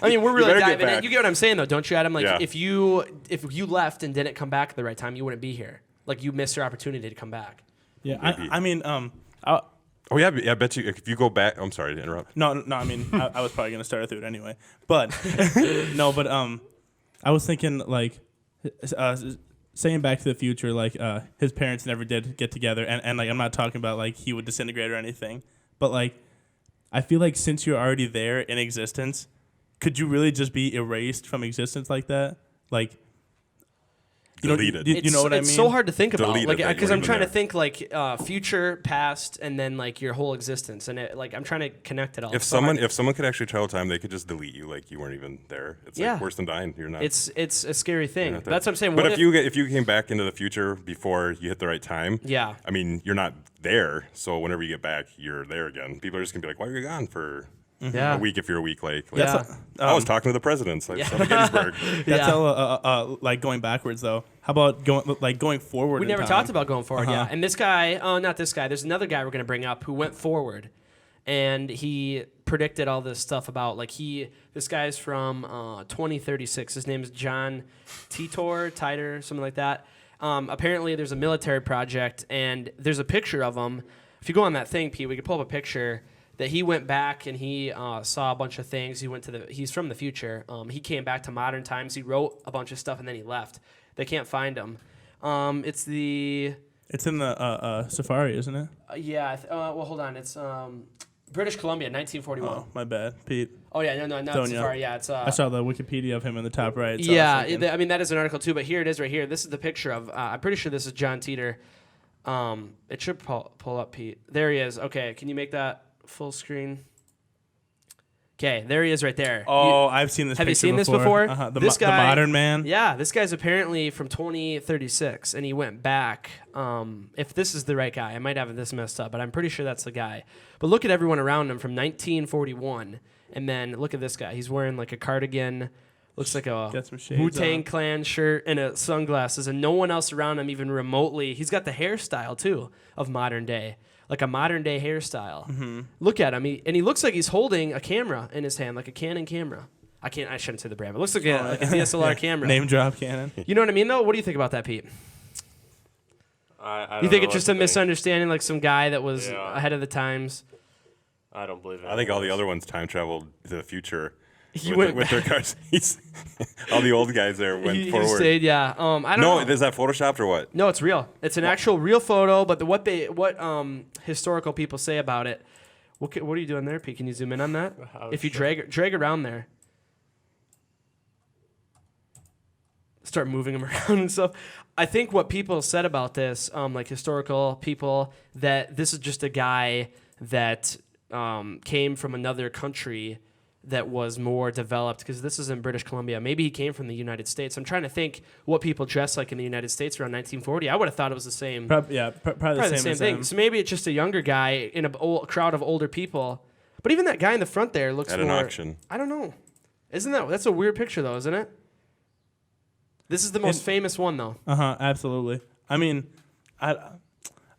I mean, we're really
better get
diving in.
back.
You get what I'm saying though, don't you, Adam? Like
Yeah.
if you left and didn't come back at the right time, you wouldn't be here. Like you missed your opportunity to come back.
Yeah.
Maybe.
I mean,
Oh yeah, I bet you if you go back. I'm sorry to interrupt.
no. I mean, I was probably gonna start through it anyway, but no. But I was thinking like, saying Back to the Future, like his parents never did get together, and like I'm not talking about like he would disintegrate or anything, but like I feel like since you're already there in existence, could you really just be erased from existence like that? Like.
Delete it.
You know what I mean?
It's so hard to think about,
Delete it
like,
that you
because
weren't
I'm
even
trying to
there.
think like future, past, and then like your whole existence, and like I'm trying to connect it all.
If
It's so hard.
someone could actually travel time, they could just delete you like you weren't even there. It's
Yeah.
like worse than dying. You're not.
it's a scary thing.
you're not there.
That's what I'm saying.
But
What
if you came back into the future before you hit the right time,
Yeah.
I mean you're not there. So whenever you get back, you're there again. People are just gonna be like, "Why were you gone for
yeah.
a week if you're a week late?"
Yeah.
I was talking to the presidents. Like,
Yeah.
at Gettysburg.
That's
Yeah.
all, like going backwards though. How about going forward?
We
in
never
time?
talked about going forward,
Uh-huh.
yeah. And this guy, not this guy, there's another guy we're going to bring up who went forward. And he predicted all this stuff about, like, this guy's from 2036. His name is John Titor, something like that. Apparently, there's a military project, and there's a picture of him. If you go on that thing, Pete, we could pull up a picture that he went back and he saw a bunch of things. He's from the future. He came back to modern times. He wrote a bunch of stuff, and then he left. They can't find him. It's
in the Safari, isn't it?
well, hold on. It's British Columbia, 1941.
Oh, my bad, Pete.
Oh yeah, no, not
Don't you?
Safari. Yeah, it's
I saw the Wikipedia of him in the top right. So
yeah.
I was thinking-
I mean, that is an article too. But here it is, right here. This is the picture of. I'm pretty sure this is John Titor. It should pull up, Pete. There he is. Okay, can you make that full screen? Okay, there he is, right there.
Oh, I've seen this.
Have you
picture
seen this before?
Uh-huh. The
This guy-
modern man.
Yeah, this guy's apparently from 2036, and he went back. If this is the right guy, I might have this messed up, but I'm pretty sure that's the guy. But look at everyone around him from 1941, and then look at this guy. He's wearing like a cardigan, Looks like a
Get some shades
Wu-Tang
on.
Clan shirt and sunglasses, and no one else around him even remotely. He's got the hairstyle, too, of modern day. Like a modern day hairstyle.
Mm-hmm.
Look at him. He looks like he's holding a camera in his hand, like a Canon camera. I shouldn't say the brand, but it looks like a DSLR camera.
Name drop Canon.
You know what I mean, though? What do you think about that, Pete?
I
You
don't
think
know
it's just
what
a
to think.
misunderstanding, like some guy that was
Yeah.
ahead of the times?
I don't believe it.
I think all the other ones time traveled to the future.
He
with,
went
with their cars. All the old guys there went
He
forward.
stayed, yeah. I don't
No,
know.
is that photoshopped or what?
No, it's real. It's an actual real photo, but what historical people say about it. What are you doing there, Pete? Can you zoom in on that? If you drag around there. Start moving them around and stuff. I think what people said about this, like historical people, that this is just a guy that came from another country that was more developed, because this is in British Columbia. Maybe he came from the United States. I'm trying to think what people dressed like in the United States around 1940. I would have thought it was the same.
Probably the same,
thing.
as
So maybe it's just a younger guy in a crowd of older people. But even that guy in the front there looks
At
more,
an auction.
I don't know. That's a weird picture though, isn't it? This is the most famous one though.
Absolutely. I mean, I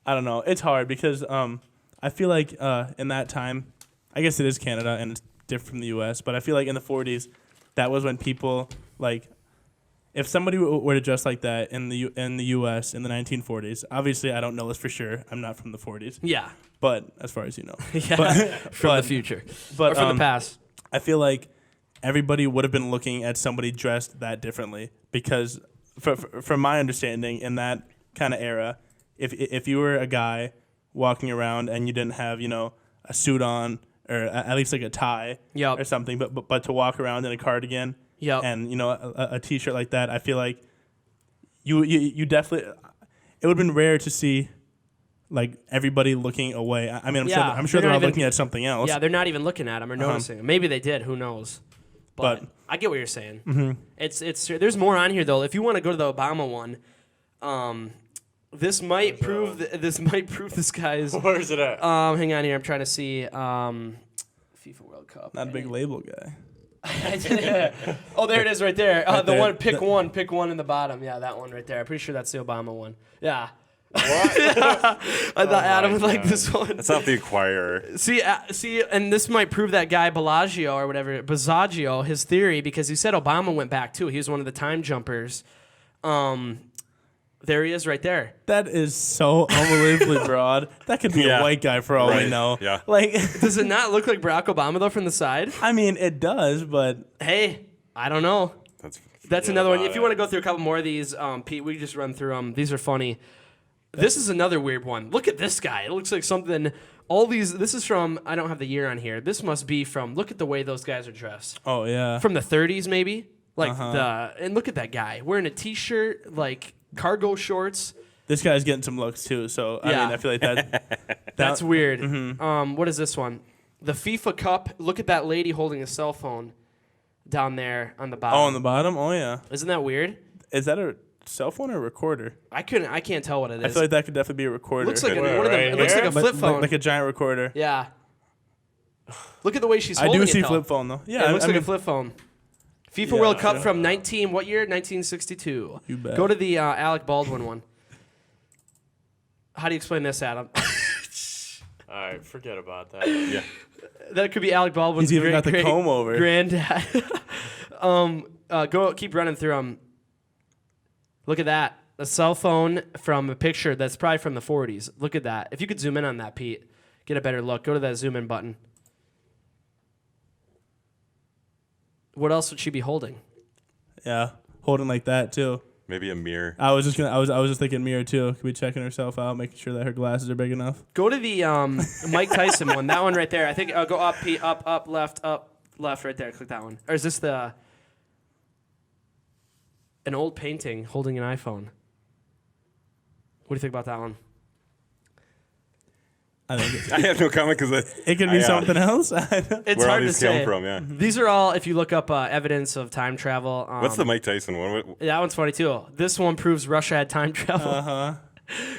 don't know. It's hard because I feel like in that time, I guess it is Canada and it's different from the U.S., but I feel like in the 40s, that was when people, like, if somebody were to dress like that in the U.S. in the 1940s, obviously I don't know this for sure. I'm not from the 40s.
Yeah.
But as far as you know.
Yeah. From
but-
the future.
But
Or from the past.
I feel like everybody would have been looking at somebody dressed that differently because, from my understanding, in that kind of era, if you were a guy walking around and you didn't have a suit on or at least like a tie
Yep.
or something, but to walk around in a cardigan
Yep.
and a t-shirt like that, I feel like you definitely, it would have been rare to see like everybody looking away. I mean, I'm sure
they're
they're
not
all
even-
looking at something else.
Yeah, they're not even looking at him or noticing him. Maybe they did. Who knows? But I get what you're saying.
Mm-hmm.
It's there's more on here though. If you want to go to the Obama one, this might prove this guy's.
Where's it at?
Hang on here. I'm trying to see. FIFA World Cup.
Not a big label guy.
Oh, there it is, right there.
Right
The
there.
one. Pick one in the bottom. Yeah, that one right there. I'm pretty sure that's the Obama one. Yeah.
What?
I thought Adam would like
God.
this one.
That's not the Acquirer.
See, and this might prove that guy Bellagio or whatever, Bellagio, his theory, because he said Obama went back too. He was one of the time jumpers. There he is, right there.
That is so unbelievably broad. That could be
Yeah.
a white guy for all we
Right.
know.
Yeah.
Like,
Does it not look like Barack Obama though from the side?
I mean, it does, but
Hey, I don't know.
That's
That's
Forget
another one.
about
If you
it.
want to go through a couple more of these, Pete, we can just run through them. These are funny. This is another weird one. Look at this guy. It looks like something. All these. This is from. I don't have the year on here. This must be from. Look at the way those guys are dressed.
oh yeah.
From the 30s, maybe. Like and look at that guy wearing a t-shirt, like cargo shorts.
This guy's getting some looks too. So I
Yeah.
mean, I feel like that.
That's weird. What is this one? The FIFA Cup. Look at that lady holding a cell phone down there on the bottom.
Oh, on the bottom. Oh yeah.
Isn't that weird?
Is that a cell phone or a recorder?
I can't tell what it is.
I feel like that could definitely be a recorder.
looks like
Could-
one of them.
Right
It looks like a
here?
flip phone.
like a giant recorder.
Yeah. Look at the way she's
I
holding
do
it,
see
though.
flip phone though. Yeah,
Yeah, it looks
I
like
mean,
a flip phone. FIFA
Yeah,
World Cup
yeah.
from what year? 1962.
You bet.
Go to the Alec Baldwin one. How do you explain this, Adam?
All right, forget about that.
yeah.
That could be Alec Baldwin's
He's even
great,
got the
great
comb over.
granddad. Keep running through them. Look at that. A cell phone from a picture that's probably from the 40s. Look at that. If you could zoom in on that, Pete, get a better look. Go to that zoom in button. What else would she be holding?
Yeah, holding like that too.
Maybe a mirror.
I was just thinking mirror too. Could be checking herself out, making sure that her glasses are big enough.
Go to the Mike Tyson one. That one right there. I think go up, Pete, up, left, right there. Click that one. Or is this an old painting holding an iPhone? What do you think about that one?
I think
I have no comment because
it could be something else.
It's
where all
hard to
these
say.
come from, yeah.
These are all, if you look up evidence of time travel.
What's the Mike Tyson one?
That one's funny too. This one proves Russia had time travel.
Uh-huh.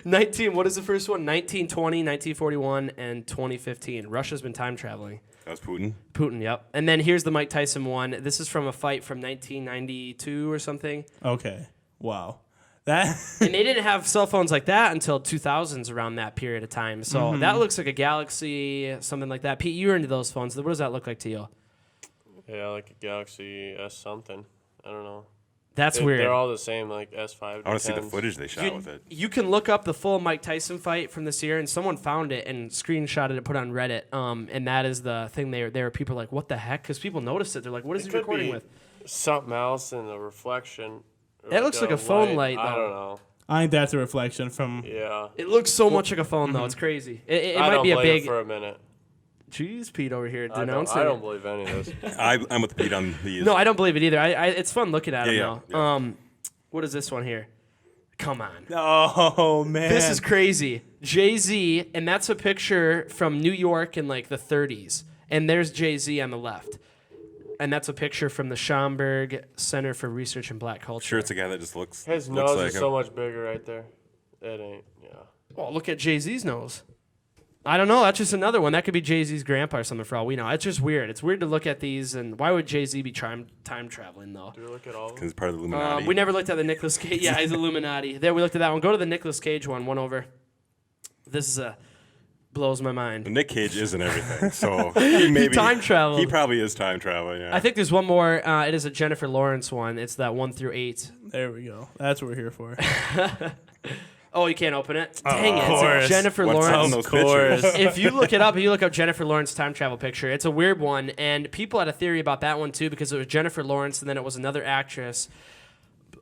19. What is the first one? 1920, 1941, and 2015. Russia's been time traveling.
That was Putin.
Putin, yep. And then here's the Mike Tyson one. This is from a fight from 1992 or something.
Okay. Wow. That
And they didn't have cell phones like that until 2000s, around that period of time. So that looks like a Galaxy, something like that. Pete, you were into those phones. What does that look like to you?
Yeah, like a Galaxy S something. I don't know.
That's weird.
They're all the same, like S5.
I want to see the footage they shot with it.
You can look up the full Mike Tyson fight from this year, and someone found it and screenshotted it, put on Reddit. And that is the thing. There were people like, "What the heck?" Because people noticed it. They're like, "What is he recording with?"
Something else in the reflection.
That looks like a phone light,
I
though.
don't know.
I think that's a reflection from.
Yeah.
It looks so much like a phone, though. It's crazy. It
I
might
don't
be a
believe
big.
it for a minute.
Jeez, Pete over here
I
denouncing.
don't believe any of this.
I'm with Pete on these.
No, I don't believe it either. It's fun looking at him
Yeah,
though.
yeah.
What is this one here? Come on.
Oh man,
This is crazy. Jay-Z, and that's a picture from New York in like the 30s. And there's Jay-Z on the left. And that's a picture from the Schomburg Center for Research in Black Culture.
Sure, it's a guy that just looks.
His
looks
nose
like
is so much bigger right there. It ain't. Yeah.
Oh, look at Jay-Z's nose. I don't know. That's just another one. That could be Jay-Z's grandpa or something for all we know. It's just weird. It's weird to look at these. And why would Jay-Z be time traveling, though?
Do we look at all of them?
Because part of the Illuminati.
We never looked at the Nicolas Cage. Yeah, he's Illuminati. There, we looked at that one. Go to the Nicolas Cage one over. This is blows my mind.
Nick Cage isn't everything, so he maybe
time traveled.
He probably is time traveling. Yeah.
I think there's one more. It is a Jennifer Lawrence one. It's that 1 through 8.
There we go. That's what we're here for.
Oh, you can't open it? Dang it.
Of course.
It's a Jennifer
What's on
Lawrence.
those
Of course.
pictures?
If you look it up, you look up Jennifer Lawrence time travel picture. It's a weird one, and people had a theory about that one too because it was Jennifer Lawrence, and then it was another actress,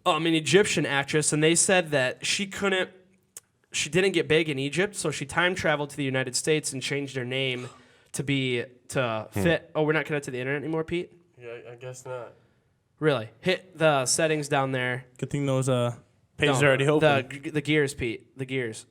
an Egyptian actress, and they said that she didn't get big in Egypt, so she time traveled to the United States and changed her name to fit. Oh, we're not connected to the internet anymore, Pete?
Yeah, I guess not.
Really? Hit the settings down there.
Good thing those pages
No,
are already open.
The gears, Pete. The gears.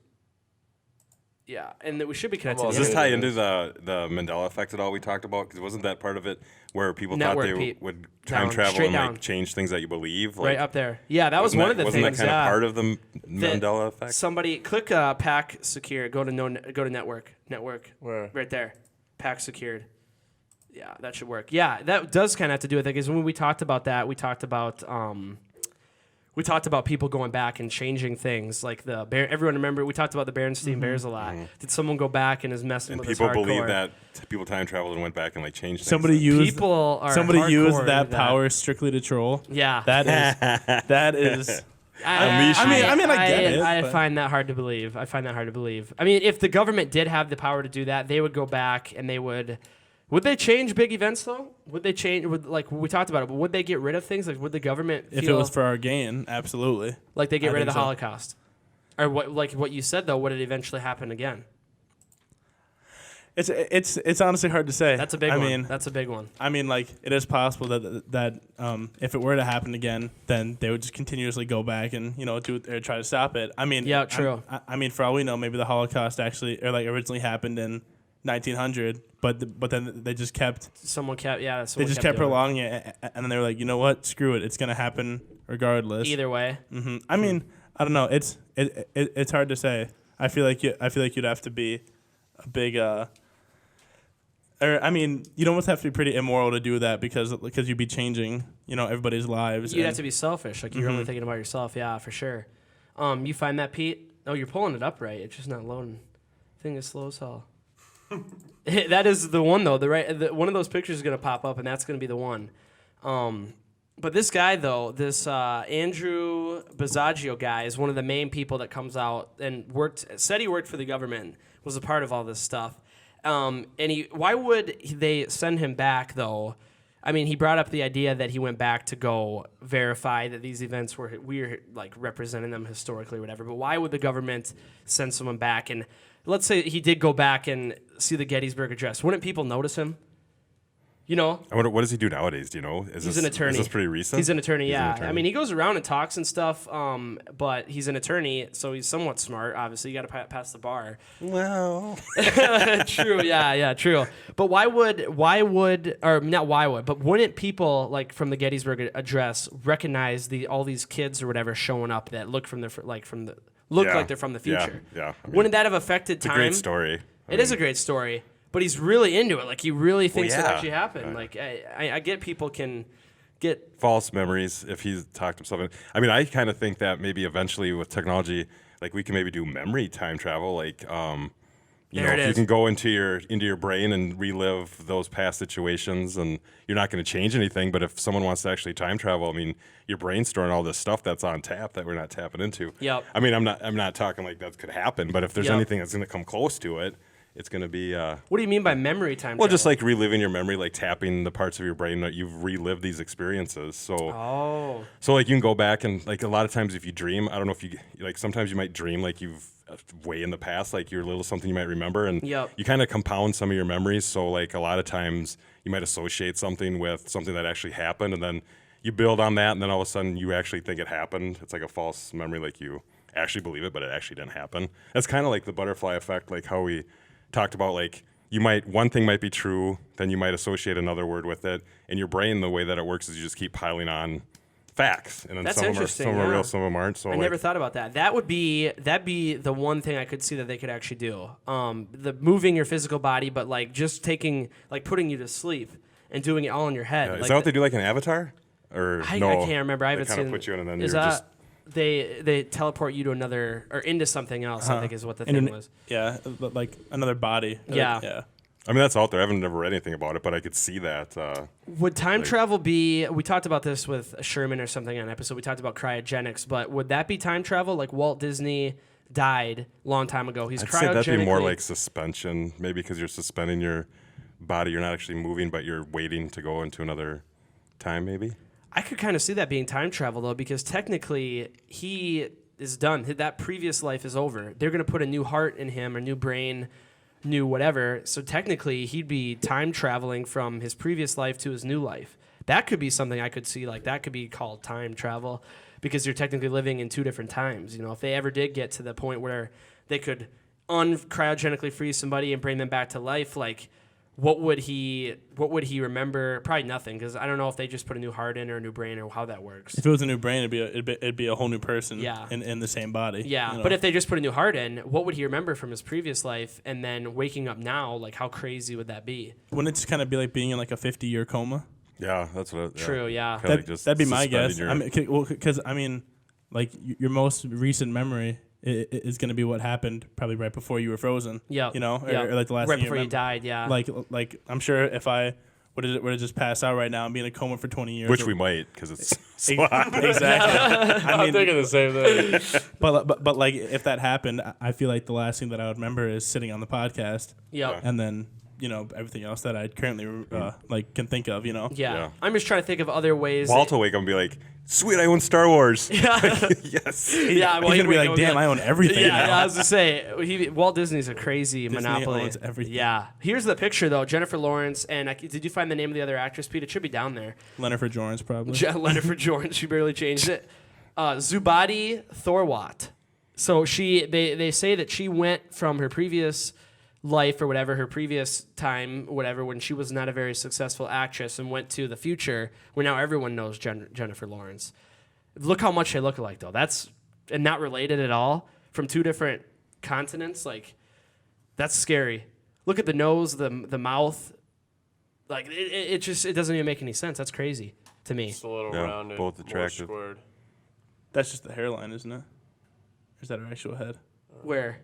Yeah, and we should be connected.
Come
to
Does
the
this
internet.
tie into the Mandela effect at all we talked about? Because wasn't that part of it where people
Network,
thought they
Pete.
would time
Down,
travel
straight
and
down.
like change things that you believe? Like,
Right up there. Yeah, that was
wasn't
one of the
wasn't
things.
that kind
yeah.
of part of the Mandela effect?
Somebody click Pack Secure. Go to network.
Where?
Right there. Pack Secured. Yeah, that should work. Yeah, that does kind of have to do with it because when we talked about that, we talked about people going back and changing things like the bear. Everyone remember we talked about the Berenstein Bears a lot. Did someone go back and is messing
And
with us
people
hardcore?
believe that people time traveled and went back and like changed things.
Somebody used
People are
somebody
hardcore
used
into
that power strictly to troll.
Yeah,
That is.
Unleash
I mean, I get it,
I
but-
find that hard to believe. I mean, if the government did have the power to do that, they would go back and they would. Would they change big events though? Would they change? Like we talked about it, but would they get rid of things? Like would the government
If
feel
it was for our gain, absolutely.
like they get
I
rid of the
think so.
Holocaust, or what? Like what you said though, would it eventually happen again?
It's honestly hard to say.
That's a big
I
one.
mean,
That's a big one.
I mean, like it is possible that if it were to happen again, then they would just continuously go back and do or try to stop it. I mean,
Yeah, true.
I mean, for all we know, maybe the Holocaust actually or like originally happened in 1900, but then they just kept
Someone kept
they
someone
just
doing
kept
it.
prolonging it, and then they were like, you know what, screw it, it's gonna happen regardless.
Either way,
I mean, I don't know. It's hard to say. I feel like you'd have to be a big or I mean, you'd almost have to be pretty immoral to do that because you'd be changing everybody's lives.
you'd
and-
have to be selfish. Like you're only thinking about yourself. Yeah, for sure. You find that, Pete? Oh, you're pulling it up right. It's just not loading. Thing is slow as hell. That is the one though. One of those pictures is gonna pop up, and that's gonna be the one. But this guy though, this Andrew Basiago guy, is one of the main people that comes out and said he worked for the government, was a part of all this stuff. And why would they send him back though? I mean, he brought up the idea that he went back to go verify that these events we're like representing them historically or whatever. But why would the government send someone back? And let's say he did go back and see the Gettysburg Address. Wouldn't people notice him? I wonder,
what does he do nowadays? Do you know?
he's an attorney.
Is this pretty recent?
He's an attorney,
He's an
yeah.
attorney.
I mean, he goes around and talks and stuff, but he's an attorney, so he's somewhat smart. Obviously, you got to pass the bar.
Well,
True, yeah, true. But but wouldn't people like from the Gettysburg Address recognize all these kids or whatever showing up that look like they're from the
Yeah.
future?
Yeah. I mean,
Wouldn't that have affected
it's a
time?
great story.
It is a great story. but he's really into it. Like he really thinks it
yeah.
actually happened. Like I get people can get
false memories if he's talked himself in. I mean, I kind of think that maybe eventually with technology, like we can maybe do memory time travel. Like, you know, if you can go into your brain and relive those past situations, and you're not going to change anything. But if someone wants to actually time travel, I mean, your brain's storing all this stuff that's on tap that we're not tapping into.
Yep.
I mean, I'm not talking like that could happen, but if there's
Yep.
anything that's going to come close to it, it's going to be.
What do you mean by memory time
Well,
travel?
just like reliving your memory, like tapping the parts of your brain that you've relived these experiences. So, so like you can go back and like a lot of times if you dream, I don't know if you like sometimes you might dream like you've way in the past, like you're a little something you might remember, and
Yep.
you kind of compound some of your memories. So like a lot of times you might associate something with something that actually happened, and then you build on that, and then all of a sudden you actually think it happened. It's like a false memory, like you actually believe it, but it actually didn't happen. That's kind of like the butterfly effect, like how we talked about, like one thing might be true, then you might associate another word with it. In your brain, the way that it works is you just keep piling on facts, and then
That's
some of
interesting,
them are
yeah.
real, some of them aren't. So
I
like,
never thought about that. That'd be the one thing I could see that they could actually do. The moving your physical body, but like just putting you to sleep and doing it all in your head.
is
Like
that what they do, like in Avatar? Or
I
no?
can't remember. I haven't
they
seen.
kind of put you in, and then
is
you're
that,
just.
they teleport you to another or into something else? I think is what the thing was.
Yeah, like another body.
Yeah.
Yeah.
I mean, that's out there. I haven't never read anything about it, but I could see that.
Would time travel be? We talked about this with Sherman or something on an episode. We talked about cryogenics, but would that be time travel? Like Walt Disney died a long time ago. He's
I'd say that'd be more
cryogenically-
like suspension, maybe because you're suspending your body. You're not actually moving, but you're waiting to go into another time, maybe.
I could kind of see that being time travel though, because technically he is done. That previous life is over. They're gonna put a new heart in him, a new brain, new whatever. So technically he'd be time traveling from his previous life to his new life. That could be something I could see. Like that could be called time travel, because you're technically living in two different times. You know, if they ever did get to the point where they could cryogenically freeze somebody and bring them back to life, like. What would he remember? Probably nothing, because I don't know if they just put a new heart in or a new brain or how that works.
If it was a new brain, it'd be a whole new person.
Yeah.
In the same body.
Yeah,
you know?
but if they just put a new heart in, what would he remember from his previous life? And then waking up now, like how crazy would that be?
Wouldn't it just kind of be like being in like a 50-year coma?
Yeah, that's what.
True, yeah.
Kinda like just
That'd be my
suspending
guess.
your-
I mean, because I mean, like your most recent memory is going to be what happened probably right before you were frozen.
Yeah,
You know, or like the last
right
thing
before you
remember.
died. Yeah,
Like I'm sure if I would have just passed out right now and be in a coma for 20 years,
which we might, because it's
exactly. I
I'm
mean,
thinking the same thing.
but like if that happened, I feel like the last thing that I would remember is sitting on the podcast,
yeah.
and then everything else that I currently like can think of.
Yeah.
Yeah.
I'm just trying to think of other ways.
Walt will wake up and be like, "Sweet, I own Star Wars." Yes.
Yeah, well,
He's gonna be like,
he'll
damn, I own everything.
Yeah,
now.
I was to say, Walt Disney's a crazy monopoly.
owns everything.
Yeah. Here's the picture though: Jennifer Lawrence, and did you find the name of the other actress, Pete? It should be down there.
Lennifer Jorns probably.
Lennifer Jordan. She barely changed it. Zubadi Thorwat. So they say that she went from her previous life or whatever, her previous time, whatever, when she was not a very successful actress, and went to the future where now everyone knows Jennifer Lawrence. Look how much they look alike though. And not related at all, from two different continents. Like that's scary. Look at the nose, the mouth. Like it doesn't even make any sense. That's crazy to me.
It's a little
Yeah,
rounded,
both
more
attractive.
squared.
That's just the hairline, isn't it? Or is that her actual head?
Where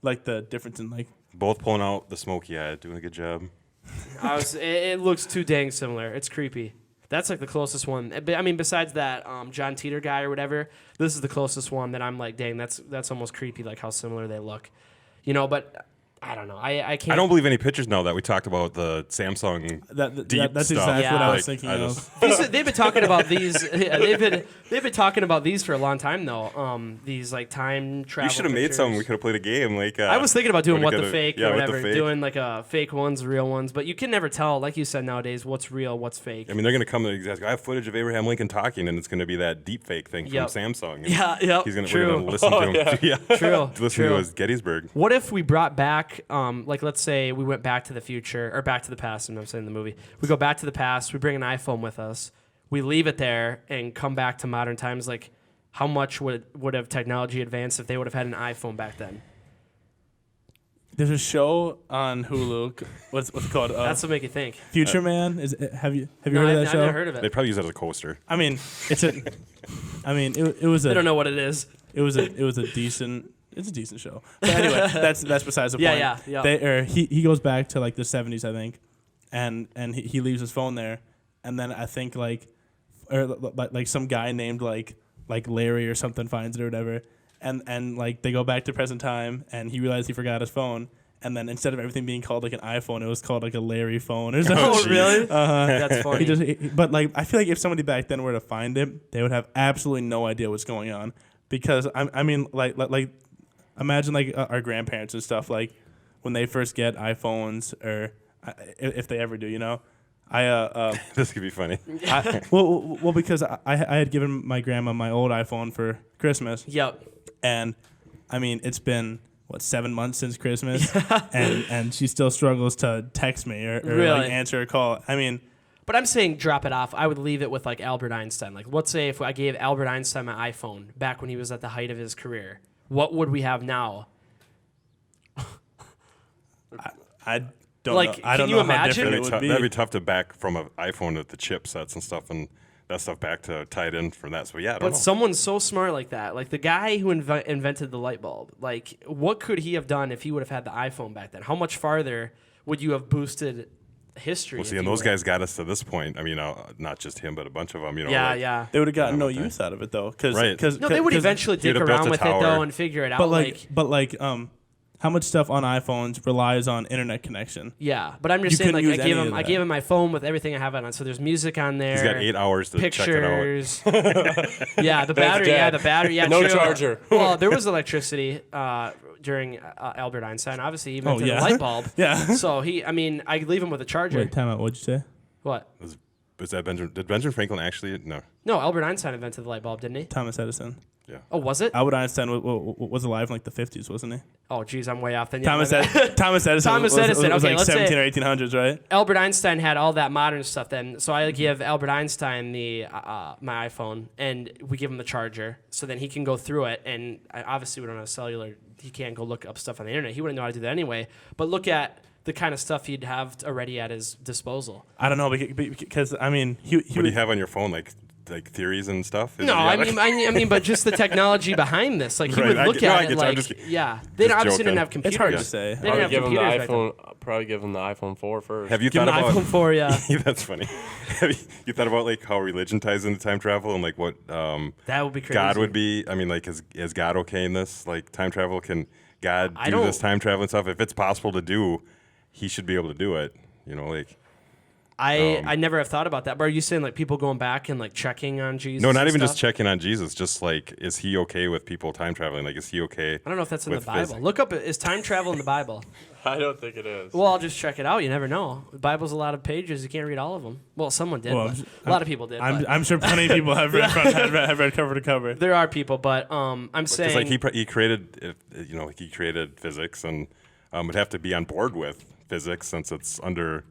Like the difference in like.
Both pulling out the smoky eye, doing a good job.
it looks too dang similar. It's creepy. That's like the closest one. I mean, besides that John Teeter guy or whatever, this is the closest one that I'm like, dang, that's almost creepy, like how similar they look. You know, but I don't know. I can't.
I don't believe any pictures now that we talked about the Samsung deep
That's
stuff.
exactly
Yeah.
what I was
Like,
thinking
I
of.
just-
They've been talking about these. They've been talking about these for a long time though. These like time travel.
You should have made
pictures.
some. We could have played a game. Like
I was thinking about doing
put
what the
together-
fake
yeah,
or
what the
whatever,
fake.
doing like fake ones, real ones, but you can never tell. Like you said nowadays, what's real, what's fake.
I mean, they're going to come and exactly. I have footage of Abraham Lincoln talking, and it's going to be that deep fake thing
Yep.
from Samsung. And
Yeah, yep,
We're
true.
going to listen to him. Yeah.
True,
Listen
true.
to his Gettysburg.
What if we brought back, like, let's say we went back to the future, or back to the past, I'm saying the movie. We go back to the past, we bring an iPhone with us, we leave it there, and come back to modern times. Like, how much would have technology advanced if they would have had an iPhone back then?
There's a show on Hulu. What's it called?
That's what make you think.
Future Man. Have you
No,
heard of that
I've
show?
never heard of
They
it.
probably use it as a coaster.
I mean, it's a. I mean, it was a.
I don't know what it is.
It was a decent. It's a decent show. But anyway, that's besides the point.
Yeah.
He goes back to like the 70s, I think, and he leaves his phone there, and then I think like some guy named like Larry or something finds it or whatever, and like they go back to present time, and he realized he forgot his phone. And then instead of everything being called like an iPhone, it was called like a Larry phone or something.
Oh, really?
He
That's funny.
but like I feel like if somebody back then were to find it, they would have absolutely no idea what's going on because I mean like imagine like our grandparents and stuff like when they first get iPhones or if they ever do, you know.
This could be funny.
Well, because I had given my grandma my old iPhone for Christmas.
Yep.
And I mean it's been 7 months since Christmas, and she still struggles to text me or
Really?
like answer a call. I mean,
But I'm saying drop it off. I would leave it with like Albert Einstein. Like, let's say if I gave Albert Einstein my iPhone back when he was at the height of his career, what would we have now?
I don't
Like,
know. I
can
don't
you
know how
imagine?
different it would be.
That'd be tough to back from an iPhone with the chipsets and stuff and that stuff back to tie it in from that. So yeah, I don't
But
know.
someone's so smart like that. Like the guy who invented the light bulb. Like, what could he have done if he would have had the iPhone back then? How much farther would you have boosted history?
Well, see,
if
and
you
those
would-
guys got us to this point. I mean, not just him, but a bunch of them. You know,
Yeah,
like,
yeah.
They would have gotten no
Yeah,
use out of it though, because
Right.
No, they would eventually
You'd
dick
have built
around
a
with it
tower.
though and figure it out.
But like how much stuff on iPhones relies on internet connection?
Yeah, but I'm just
You
saying,
couldn't
like,
use
I gave
any
him,
of
I
that.
gave him my phone with everything I have on it. So there's music on there.
He's got 8 hours to check it out.
Pictures. Yeah, the battery. Yeah,
Dad.
the battery. Yeah,
No
true.
charger.
Well, there was electricity during Albert Einstein. Obviously, he invented
yeah?
the light bulb.
Yeah.
So I could leave him with a charger.
Wait, time out. What'd you say?
What?
Was that Benjamin? Did Benjamin Franklin actually? No.
No, Albert Einstein invented the light bulb, didn't he?
Thomas Edison.
Yeah.
Oh, was it?
Albert Einstein was alive in like the 50s, wasn't he?
Oh, geez, I'm way off. Then
Thomas Edison.
Thomas
was
Edison.
was
Okay,
like
let's say
17 or 1800s, right?
Albert Einstein had all that modern stuff then. So I give Albert Einstein the my iPhone, and we give him the charger. So then he can go through it, and obviously we don't have cellular. He can't go look up stuff on the internet. He wouldn't know how to do that anyway. But look at the kind of stuff he'd have already at his disposal.
I don't know because I mean he
What do
would
you have on your phone? Like theories and stuff?
No, I mean, but just the technology behind this. Like he
Right,
would
I
look
get- no, I
at
get
it
you. I'm
like,
just-
yeah. They
just
obviously didn't
joking.
have computers.
it's hard to
Yeah.
say.
They didn't have
Give him the
computers back then.
iPhone. Probably give him the iPhone 4 first.
Have you
Give
thought
him an
about?
iPhone 4, yeah.
That's funny. You thought about like how religion ties into time travel and like what
That would be crazy.
God would be? I mean, like is God okay in this? Like time travel? Can God
I
do
don't-
this time traveling stuff? If it's possible to do, he should be able to do it. You know, like
I never have thought about that. But are you saying like people going back and like checking on Jesus?
no, not
and
even just
stuff?
checking on Jesus. Just like, is he okay with people time traveling? Like, is he okay?
I don't know if that's in the
with
Bible.
physics?
Look up, is time travel in the Bible?
I don't think it is.
Well, I'll just check it out. You never know. The Bible's a lot of pages. You can't read all of them. Well, someone did.
Well,
But a lot of people did. but
I'm sure plenty of people have read cover to cover.
there are people, but I'm
Because
saying
like he created, he created physics and would have to be on board with physics since it's under.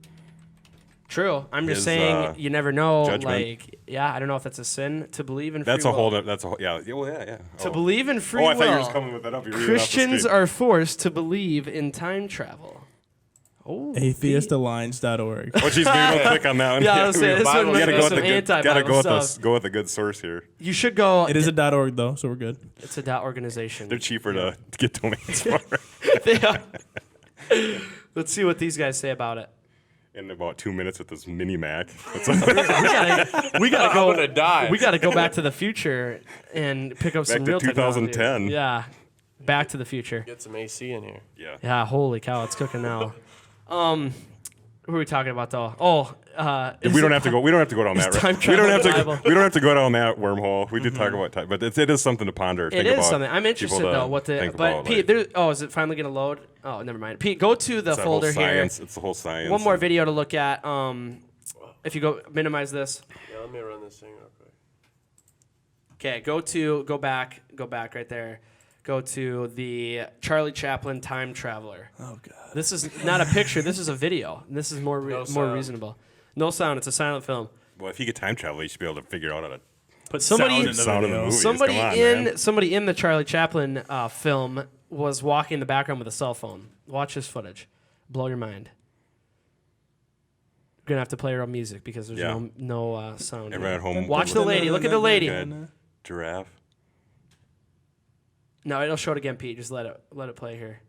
true. I'm just
his,
saying you never know.
judgment.
Like, yeah, I don't know if that's a sin to believe in.
That's
free
a whole.
will.
That's a whole. Yeah. Well, yeah.
To
Oh.
believe in free
Oh, I thought you were
will.
just coming with that up. You're reading it off the
Christians
screen.
are forced to believe in time travel. Oh,
Atheistalliance.org.
Oh, geez, maybe don't click on that one.
Yeah, I was saying, this
Bible-
one
You
might
gotta
be
go with
some
the good.
anti-Bible
Gotta go with
stuff.
this. Go with a good source here.
You should go.
It is a .org though, so we're good.
It's a dot organization.
They're cheaper to get domains for.
They are. Let's see what these guys say about it.
In about 2 minutes with this mini Mac. It's
We gotta go.
I'm gonna die.
We gotta go back to the future and pick up some
Back to
real technology.
2010.
Yeah, Back to the Future.
Get some AC in here.
yeah.
Yeah, holy cow, it's cooking now. Who are we talking about though? Oh,
We don't have to go. We don't have to go down that.
time
We don't have to.
travel
We don't have to go down that wormhole. We did talk about time, but it is something to ponder.
It
think
is
about
something. I'm interested
people to
though. What the?
think
But
about,
Pete,
like,
is it finally gonna load? Oh, never mind. Pete, go to the
it's that whole
folder here.
science. It's the whole science.
One more
and-
video to look at. If you go minimize this.
Yeah, let me run this thing real quick.
Okay, go back right there. Go to the Charlie Chaplin Time Traveler.
Oh god.
This is not a picture. This is a video. This is more more
sound.
reasonable. No sound. It's a silent film.
Well, if he could time travel, he should be able to figure out how to
Put
Somebody-
sound in the
sound in the
video.
movie.
Somebody
Come on,
in
man.
somebody in the Charlie Chaplin film was walking in the background with a cell phone. Watch this footage. Blow your mind. We're going to have to play our own music because there's no sound.
Everyone at home.
Watch the lady. Look at the lady.
Good. Giraffe.
No, it'll show it again, Pete. Just let it play here.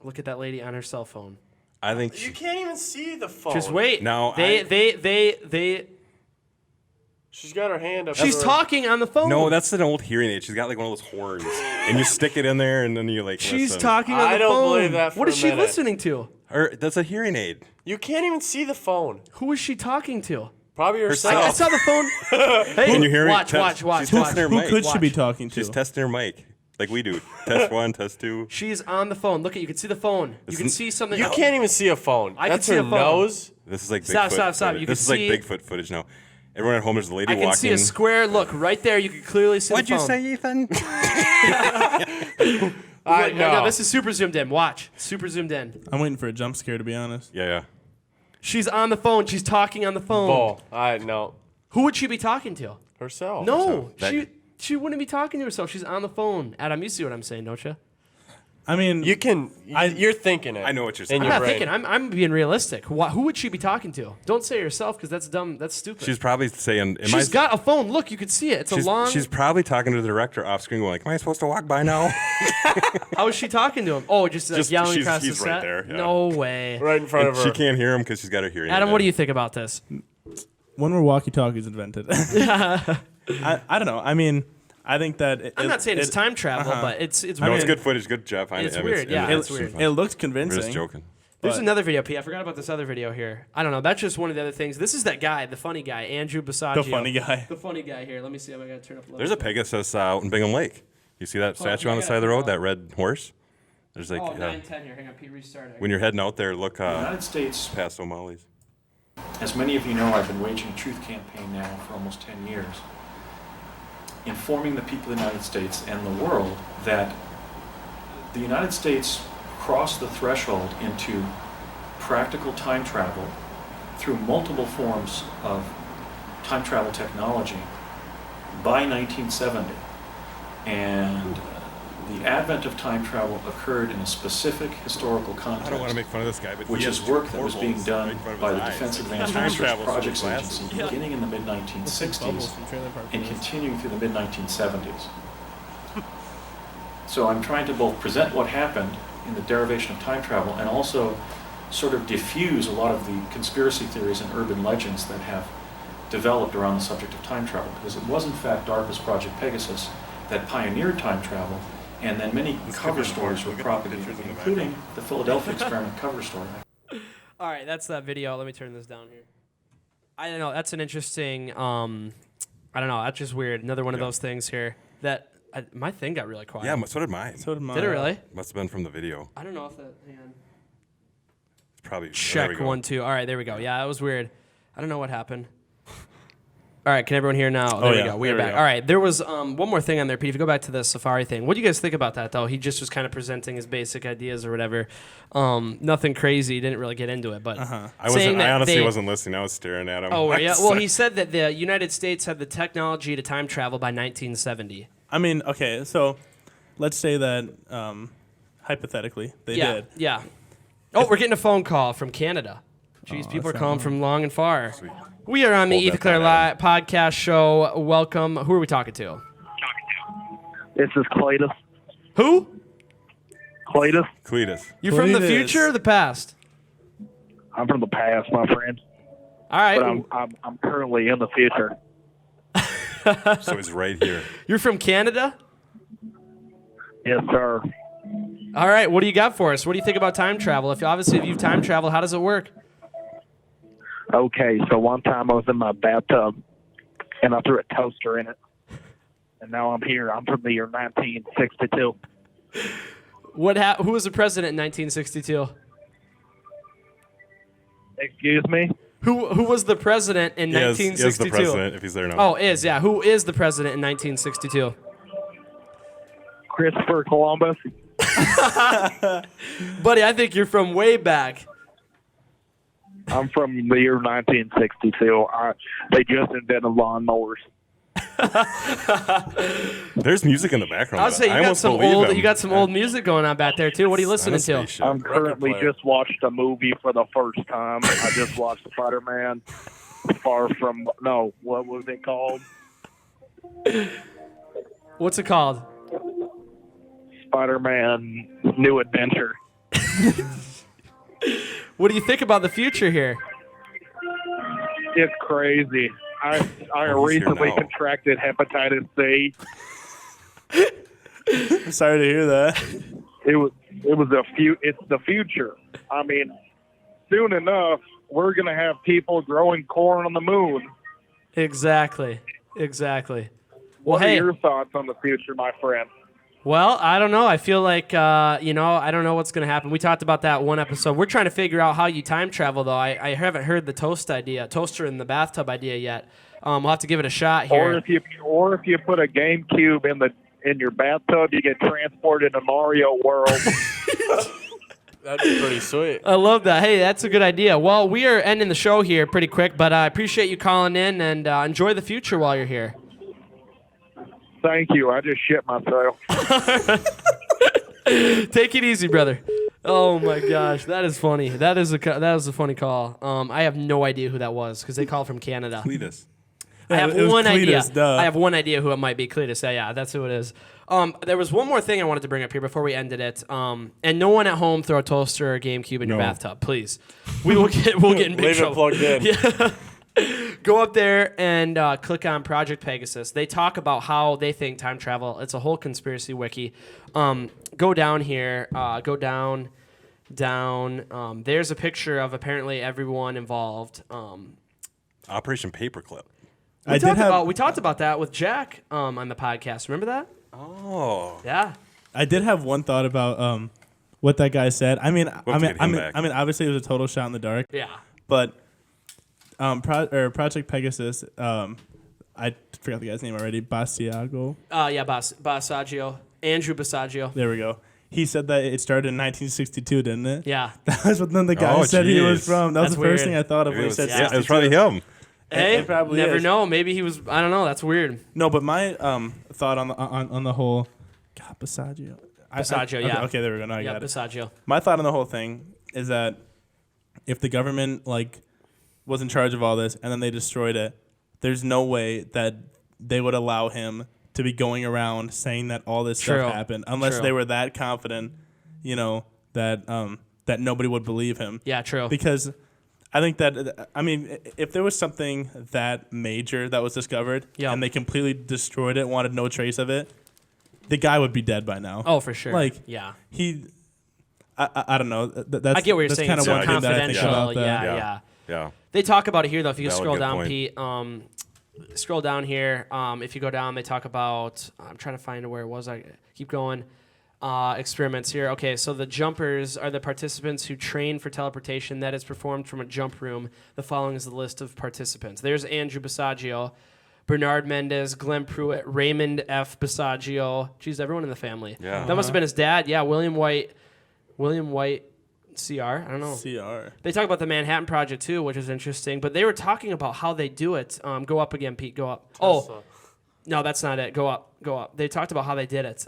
Look at that lady on her cell phone.
I think
You can't even see the phone.
Just wait.
No,
They.
She's got her hand up.
She's
to her-
talking on the phone.
No, that's an old hearing aid. She's got like one of those horns, and you stick it in there, and then you like.
She's
listen.
talking on the phone.
I don't believe that for
What
a
is she
minute.
listening to?
Or that's a hearing aid.
You can't even see the phone.
Who is she talking to?
Probably herself.
I saw the phone. Hey,
Can you hear me?
watch.
She's testing her
Who
mic.
could she be
Watch.
talking to?
She's testing her mic, like we do. Test 1, test 2.
She's on the phone. Look, you can see the phone. You can see something.
You can't even see a phone.
I can
That's
see
her
a phone.
nose.
This is like
Stop,
Bigfoot
stop, stop.
footage.
You
This is
can
like
see-
Bigfoot footage now. Everyone at home, there's a lady
I can
walking.
see a square look right there. You can clearly see
What'd
the
you
phone.
say, Ethan?
No, this is super zoomed in. Watch. Super zoomed in.
I'm waiting for a jump scare, to be honest.
yeah.
She's on the phone. She's talking on the phone.
Bull. No.
Who would she be talking to?
Herself.
No,
That-
she wouldn't be talking to herself. She's on the phone. Adam, you see what I'm saying, don't you?
I mean,
You can. You're thinking it.
I know what you're
in
saying.
I'm
your
not
brain.
thinking. I'm being realistic. Who would she be talking to? Don't say yourself because that's dumb. That's stupid.
She's probably saying,
She's got a phone. Look, you can see it. It's a long.
She's probably talking to the director off screen going like, am I supposed to walk by now?
How is she talking to him? Oh, just like yelling
she's-
across
he's
the
right
set.
there, yeah.
No way.
Right in front
And
of
she
her.
can't hear him because she's got her hearing
Adam,
aid
what do
in.
you think about this?
when were walkie-talkies invented? I don't know. I mean, I think that
I'm not saying it's time travel, but it's
No,
weird.
it's good footage. Good job.
It's weird, yeah, it's weird.
it looks
We're
convincing.
just joking.
There's
but-
another video, P. I forgot about this other video here. I don't know. That's just one of the other things. This is that guy, the funny guy, Andrew Basaggio.
The funny guy.
The funny guy here. Let me see if I got to turn up a little.
There's a Pegasus out in Bingham Lake. You see that statue
yeah,
on
I
the
gotta
side of the
turn it
road?
up.
That red horse? There's like,
Oh, 9:10 here. Hang on, Pete, restart it.
when you're heading out there, look
The United States,
past O'Malley's.
as many of you know, I've been waging a truth campaign now for almost 10 years, informing the people of the United States and the world that the United States crossed the threshold into practical time travel through multiple forms of time travel technology by 1970. And the advent of time travel occurred in a specific historical context.
I don't want to make fun of this guy, but
Which
he
is
has
work
two
that was being
portholes
done
right in front of
by
his
the
eyes.
Defense
Like,
Advanced
time
Research
travel through
Projects
glasses.
Agency beginning in the mid-1960s
from Trailer Park
and
Boys.
continuing through the mid-1970s. So I'm trying to both present what happened in the derivation of time travel and also sort of diffuse a lot of the conspiracy theories and urban legends that have developed around the subject of time travel, because it was in fact DARPA's Project Pegasus that pioneered time travel, and then many cover stories were propagated, including the Philadelphia experiment cover story.
All right, that's that video. Let me turn this down here. I don't know. That's an interesting. I don't know. That's just weird. Another one of those things here that my thing got really quiet.
Yeah, so did mine.
So did mine.
Did it really?
Must have been from the video.
I don't know if that. Hang on.
It's probably there we
Check
go.
1, 2. All right, there we go. Yeah, that was weird. I don't know what happened. All right, can everyone hear now? There we
yeah,
go. We're
there we
back.
go.
All right, there was one more thing on there, Pete. If you go back to the Safari thing, what do you guys think about that, though? He just was kind of presenting his basic ideas or whatever. Nothing crazy. He didn't really get into it, but
I
saying that
honestly
they-
wasn't listening. I was staring at him.
Oh, yeah. Well, he said that the United States had the technology to time travel by 1970.
I mean, okay, so let's say that hypothetically they
Yeah,
did.
yeah. Oh, we're getting a phone call from Canada. Jeez, people are
that's
calling
not-
from long and far. We are on the
Hold
Ethan
that
Clerc
thought,
podcast show. Welcome. Who are we talking to?
This is Cletus.
Who?
Cletus.
Cletus.
You from the
Cletus.
future or the past?
I'm from the past, my friend,
All right.
but I'm currently in the future.
So he's right here.
You're from Canada?
Yes, sir.
All right. What do you got for us? What do you think about time travel? If you've time traveled, how does it work?
Okay, so one time I was in my bathtub, and I threw a toaster in it, and now I'm here. I'm from the year 1962.
Who was the president in 1962?
Excuse me?
Who was the president in
He is
1962?
the president if he's there now.
Oh, yeah. Who is the president in 1962?
Christopher Columbus.
Buddy, I think you're from way back.
I'm from the year 1962. They just invented lawnmowers.
There's music in the background.
I'll say you got
almost
some
believe
old.
him.
You got some old music going on back there too. What are you listening to?
Spaceship.
I'm currently
player.
just watched a movie for the first time. I just watched Spider-Man Far From, no, what was it called?
What's it called?
Spider-Man New Adventure.
What do you think about the future here?
It's crazy. I
Oh, he's here
recently
now.
contracted hepatitis C.
I'm sorry to hear that.
It's the future. I mean, soon enough, we're gonna have people growing corn on the moon.
Exactly. Well,
What are
hey.
your thoughts on the future, my friend?
Well, I don't know. I feel like, I don't know what's going to happen. We talked about that one episode. We're trying to figure out how you time travel, though. I haven't heard the toaster in the bathtub idea yet. We'll have to give it a shot here.
Or if you put a GameCube in your bathtub, you get transported to Mario World.
That'd be pretty sweet.
I love that. Hey, that's a good idea. Well, we are ending the show here pretty quick, but I appreciate you calling in and enjoy the future while you're here.
Thank you. I just shit myself.
Take it easy, brother. Oh my gosh, that is funny. That was a funny call. I have no idea who that was because they called from Canada.
Cletus.
I have
It was
one idea.
Cletus, duh.
I have one idea who it might be. Cletus. Yeah, that's who it is. There was one more thing I wanted to bring up here before we ended it. And no one at home throw a toaster or a GameCube in your
No.
bathtub, please. We'll get in big
Leave it
trouble.
plugged in.
Yeah. Go up there and click on Project Pegasus. They talk about how they think time travel. It's a whole conspiracy wiki. Go down here. Go down. There's a picture of apparently everyone involved.
Operation Paperclip.
We talked about that with Jack on the podcast. Remember that?
Oh.
Yeah.
I did have one thought about what that guy said. I mean,
to get him back.
obviously it was a total shot in the dark.
Yeah.
But Project Pegasus, I forgot the guy's name already. Basiago.
Basaggio. Andrew Basaggio.
There we go. He said that it started in 1962, didn't it?
Yeah.
That was what then the guy
Oh,
said he was
jeez.
from. That was
That's
the first
weird.
thing I thought of when he said
Yeah, it was
62.
probably him.
Hey,
It probably
never
is.
know. Maybe he was. I don't know. That's weird.
No, but my thought on the whole, God, Basaggio.
Basaggio, yeah.
Okay, there we go. Now I
Yeah,
got it.
Basaggio.
My thought on the whole thing is that if the government was in charge of all this and then they destroyed it, there's no way that they would allow him to be going around saying that all this
True.
stuff happened unless
True.
they were that confident, that nobody would believe him.
Yeah, true.
Because I think that, if there was something that major that was discovered
Yeah.
and they completely destroyed it, wanted no trace of it, the guy would be dead by now.
Oh, for sure.
Yeah. I don't know. That's,
I get what you're
that's
saying.
kind of
It's
one thing that I think
confidential.
about that.
Yeah.
Yeah.
They talk about it here, though. If you
Valid
scroll
good
down,
point.
Pete, scroll down here. If you go down, they talk about. I'm trying to find where it was. I keep going. Experiments here. Okay, so the jumpers are the participants who train for teleportation that is performed from a jump room. The following is the list of participants. There's Andrew Basaggio, Bernard Mendez, Glenn Pruitt, Raymond F. Basaggio. Geez, everyone in the family.
Yeah.
That must have been his dad. Yeah, William White, CR. I don't know.
CR.
They talk about the Manhattan Project too, which is interesting. But they were talking about how they do it. Go up again, Pete. Go up. Oh, no, that's not it. Go up. They talked about how they did it.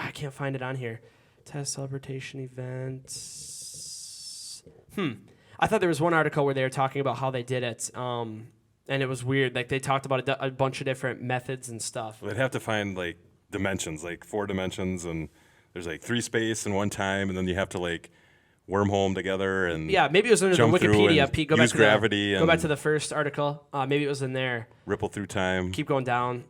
I can't find it on here. Test teleportation events. I thought there was one article where they were talking about how they did it. And it was weird. Like they talked about a bunch of different methods and stuff.
They'd have to find dimensions, 4 dimensions, and there's 3 space and 1 time, and then you have to wormhole them together and
Yeah, maybe it was under the
jump through
Wikipedia.
and
Pete, go back
use
to
gravity
go back
and-
to the first article. Maybe it was in there.
ripple through time.
Keep going down.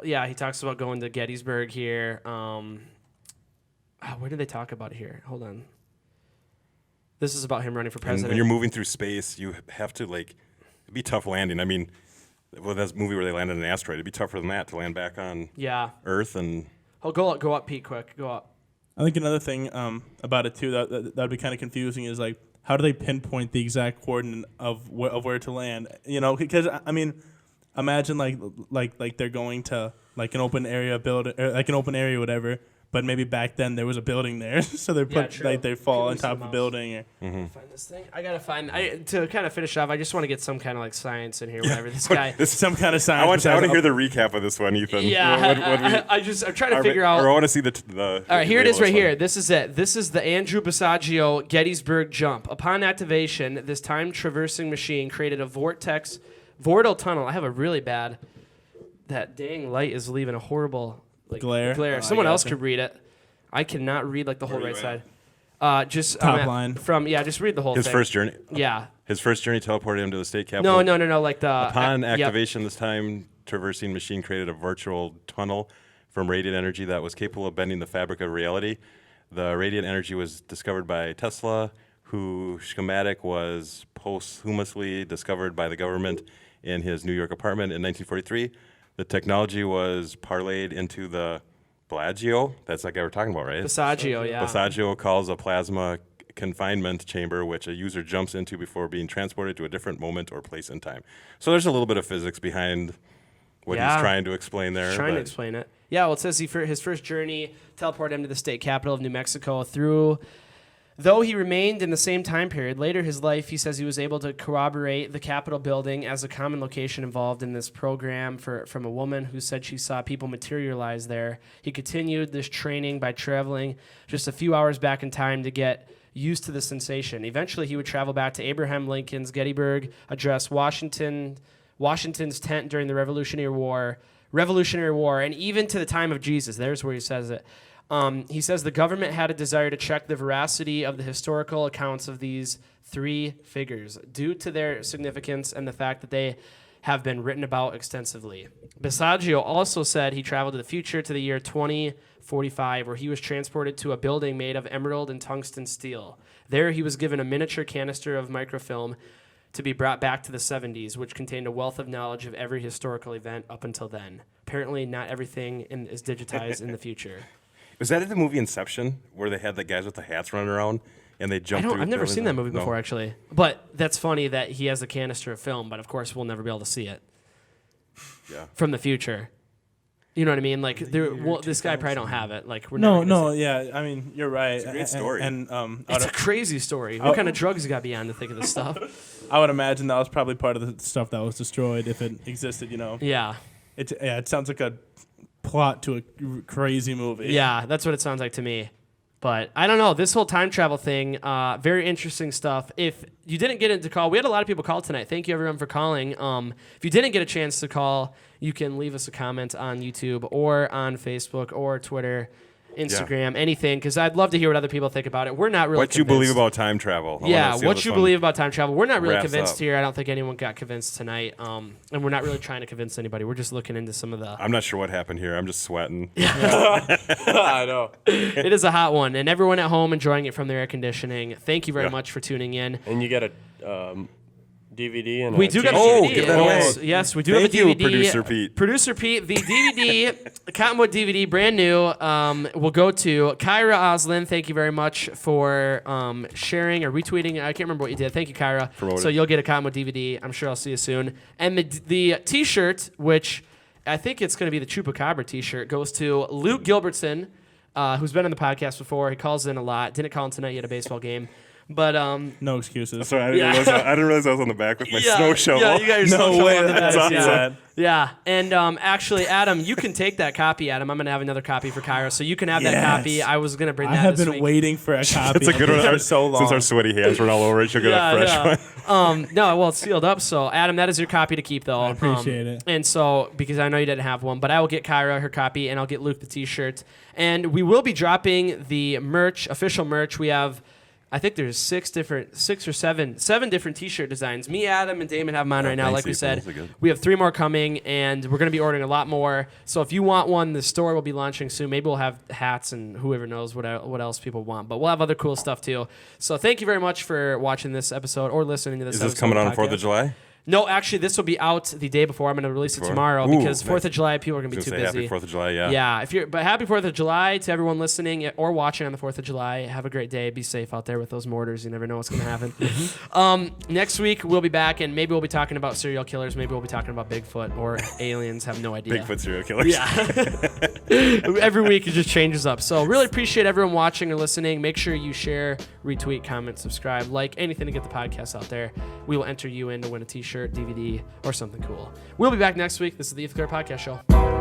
Yeah, he talks about going to Gettysburg here. Where did they talk about it here? Hold on. This is about him running for
And
president.
when you're moving through space, you have to it'd be tough landing. I mean, that movie where they landed on an asteroid, it'd be tougher than that to land back on
Yeah.
Earth. And
Oh, go up, Pete, quick. Go up.
I think another thing about it too that would be kind of confusing is how do they pinpoint the exact coordinate of where to land? Because imagine like they're going to an open area building or an open area whatever, But maybe back then there was a building there, so they put
true.
they fall
Could
on
use
top
a
of a
mouse.
building. Or,
Find this thing. I gotta find. To kind of finish off, I just want to get some kind of like science in here. Whatever this guy.
some kind of science.
I want to
besides
hear the recap of this one, Ethan.
Yeah, I'm trying to figure out.
Or I want to see the.
All right, here it is right here. This is it. This is the Andrew Basiago Gettysburg jump. Upon activation, this time-traversing machine created a vortal tunnel. I have a really bad. That dang light is leaving a horrible
glare.
Glare.
Oh,
Someone else
gotcha.
could read it. I cannot read like the whole
Where
right
are you
side. Just
Top
I'm
line.
from just read the whole
His
thing.
first journey.
Yeah.
His first journey teleported him to the state capitol.
No. Like the
Upon
yep.
activation, this time traversing machine created a virtual tunnel from radiant energy that was capable of bending the fabric of reality. The radiant energy was discovered by Tesla, whose schematic was posthumously discovered by the government in his New York apartment in 1943. The technology was parlayed into the Bellagio. That's that guy we're talking about, right?
Basiago, yeah.
Bellagio calls a plasma confinement chamber, which a user jumps into before being transported to a different moment or place in time. So there's a little bit of physics behind what
Yeah.
he's trying to explain there.
Trying to
but-
explain it. Yeah, well, it says his first journey teleported him to the state capital of New Mexico though he remained in the same time period. Later his life, he says he was able to corroborate the Capitol building as a common location involved in this program from a woman who said she saw people materialize there. He continued this training by traveling just a few hours back in time to get used to the sensation. Eventually he would travel back to Abraham Lincoln's Gettysburg Address, Washington's tent during the Revolutionary War, and even to the time of Jesus. There's where he says it. He says the government had a desire to check the veracity of the historical accounts of these three figures due to their significance and the fact that they have been written about extensively. Basiago also said he traveled to the future to the year 2045, where he was transported to a building made of emerald and tungsten steel. There he was given a miniature canister of microfilm to be brought back to the 70s, which contained a wealth of knowledge of every historical event up until then. Apparently not everything is digitized in the future.
Was that in the movie Inception, where they had the guys with the hats running around and they jumped through?
I've never seen that movie
No.
before, actually. But that's funny that he has a canister of film, but of course we'll never be able to see it
Yeah.
from the future. You know what I mean? Like, this guy probably don't have it. Like, we're
No,
not gonna see
yeah. I mean, you're right.
It's a great story.
And
it. It's a crazy story. What kind of drugs you got to be on to think of this stuff?
I would imagine that was probably part of the stuff that was destroyed if it existed.
Yeah.
It sounds like a plot to a crazy movie.
Yeah, that's what it sounds like to me. But I don't know. This whole time travel thing, very interesting stuff. If you didn't get into call, we had a lot of people call tonight. Thank you, everyone, for calling. If you didn't get a chance to call, you can leave us a comment on YouTube or on Facebook or Twitter, Instagram, anything, because I'd love to hear what other people think about it. We're not really
What you believe
convinced.
about time travel. I wanna
Yeah,
see how
what
this
you
one
believe about time travel. We're not really
wraps
convinced
up.
here. I don't think anyone got convinced tonight. And we're not really trying to convince anybody. We're just looking into some of the...
I'm not sure what happened here. I'm just sweating.
I know.
It is a hot one, and everyone at home enjoying it from their air conditioning. Thank you very
Yeah.
much for tuning in.
And you got a DVD and
We
a
do got a
Oh,
DVD.
give that
yes,
away.
yes, we do
Thank
have a
you,
DVD.
Producer Pete.
Producer Pete, the DVD, the Cottonwood DVD, brand new, will go to Kyra Oslin. Thank you very much for sharing or retweeting. I can't remember what you did. Thank you, Kyra.
Promoted.
So you'll get a Cottonwood DVD. I'm sure I'll see you soon. And the T-shirt, which I think it's going to be the Chupacabra T-shirt, goes to Luke Gilbertson, who's been on the podcast before. He calls in a lot. Didn't call in tonight. He had a baseball game. But
No excuses.
Sorry, I didn't realize I was on the back with my snow shovel.
Yeah, you got your snow
No
shovel
way.
on the
That's
back,
awesome.
yeah. And actually, Adam, you can take that copy, Adam. I'm going to have another copy for Kyra, so you can have that
Yes.
copy. I was going to bring
I
that
have
this
been
week.
waiting for a copy.
It's a good one.
for so long.
Since our sweaty hands run all over it, she'll get a fresh one.
No, well, it's sealed up, so Adam, that is your copy to keep, though.
I appreciate it.
And so, because I know you didn't have one, but I will get Kyra her copy, and I'll get Luke the T-shirt. And we will be dropping the merch, official merch. We have... I think there's seven different T-shirt designs. Me, Adam, and Damon have them on right now.
thanks,
Like we
Ethan.
said,
Those are good.
we have 3 more coming, and we're going to be ordering a lot more. So if you want one, the store will be launching soon. Maybe we'll have hats and whoever knows what else people want. But we'll have other cool stuff too. So thank you very much for watching this episode or listening to this.
Is this
episode
coming
of
on
the
4th of
podcast.
July?
No, actually, this will be out the day before. I'm going to release it
Before?
tomorrow
Ooh,
because 4th
nice.
of July, people are going
I
to
was
be too
gonna say
busy.
happy 4th of July, yeah.
Yeah, but happy 4th of July to everyone listening or watching on the 4th of July. Have a great day. Be safe out there with those mortars. You never know what's going to happen. Next week, we'll be back, and maybe we'll be talking about serial killers. Maybe we'll be talking about Bigfoot or aliens. Have no idea.
Bigfoot serial killers.
Yeah. Every week, it just changes up. So really appreciate everyone watching or listening. Make sure you share, retweet, comment, subscribe, like anything to get the podcast out there. We will enter you in to win a t-shirt, DVD, or something cool. We'll be back next week. This is the Clerc Podcast Show.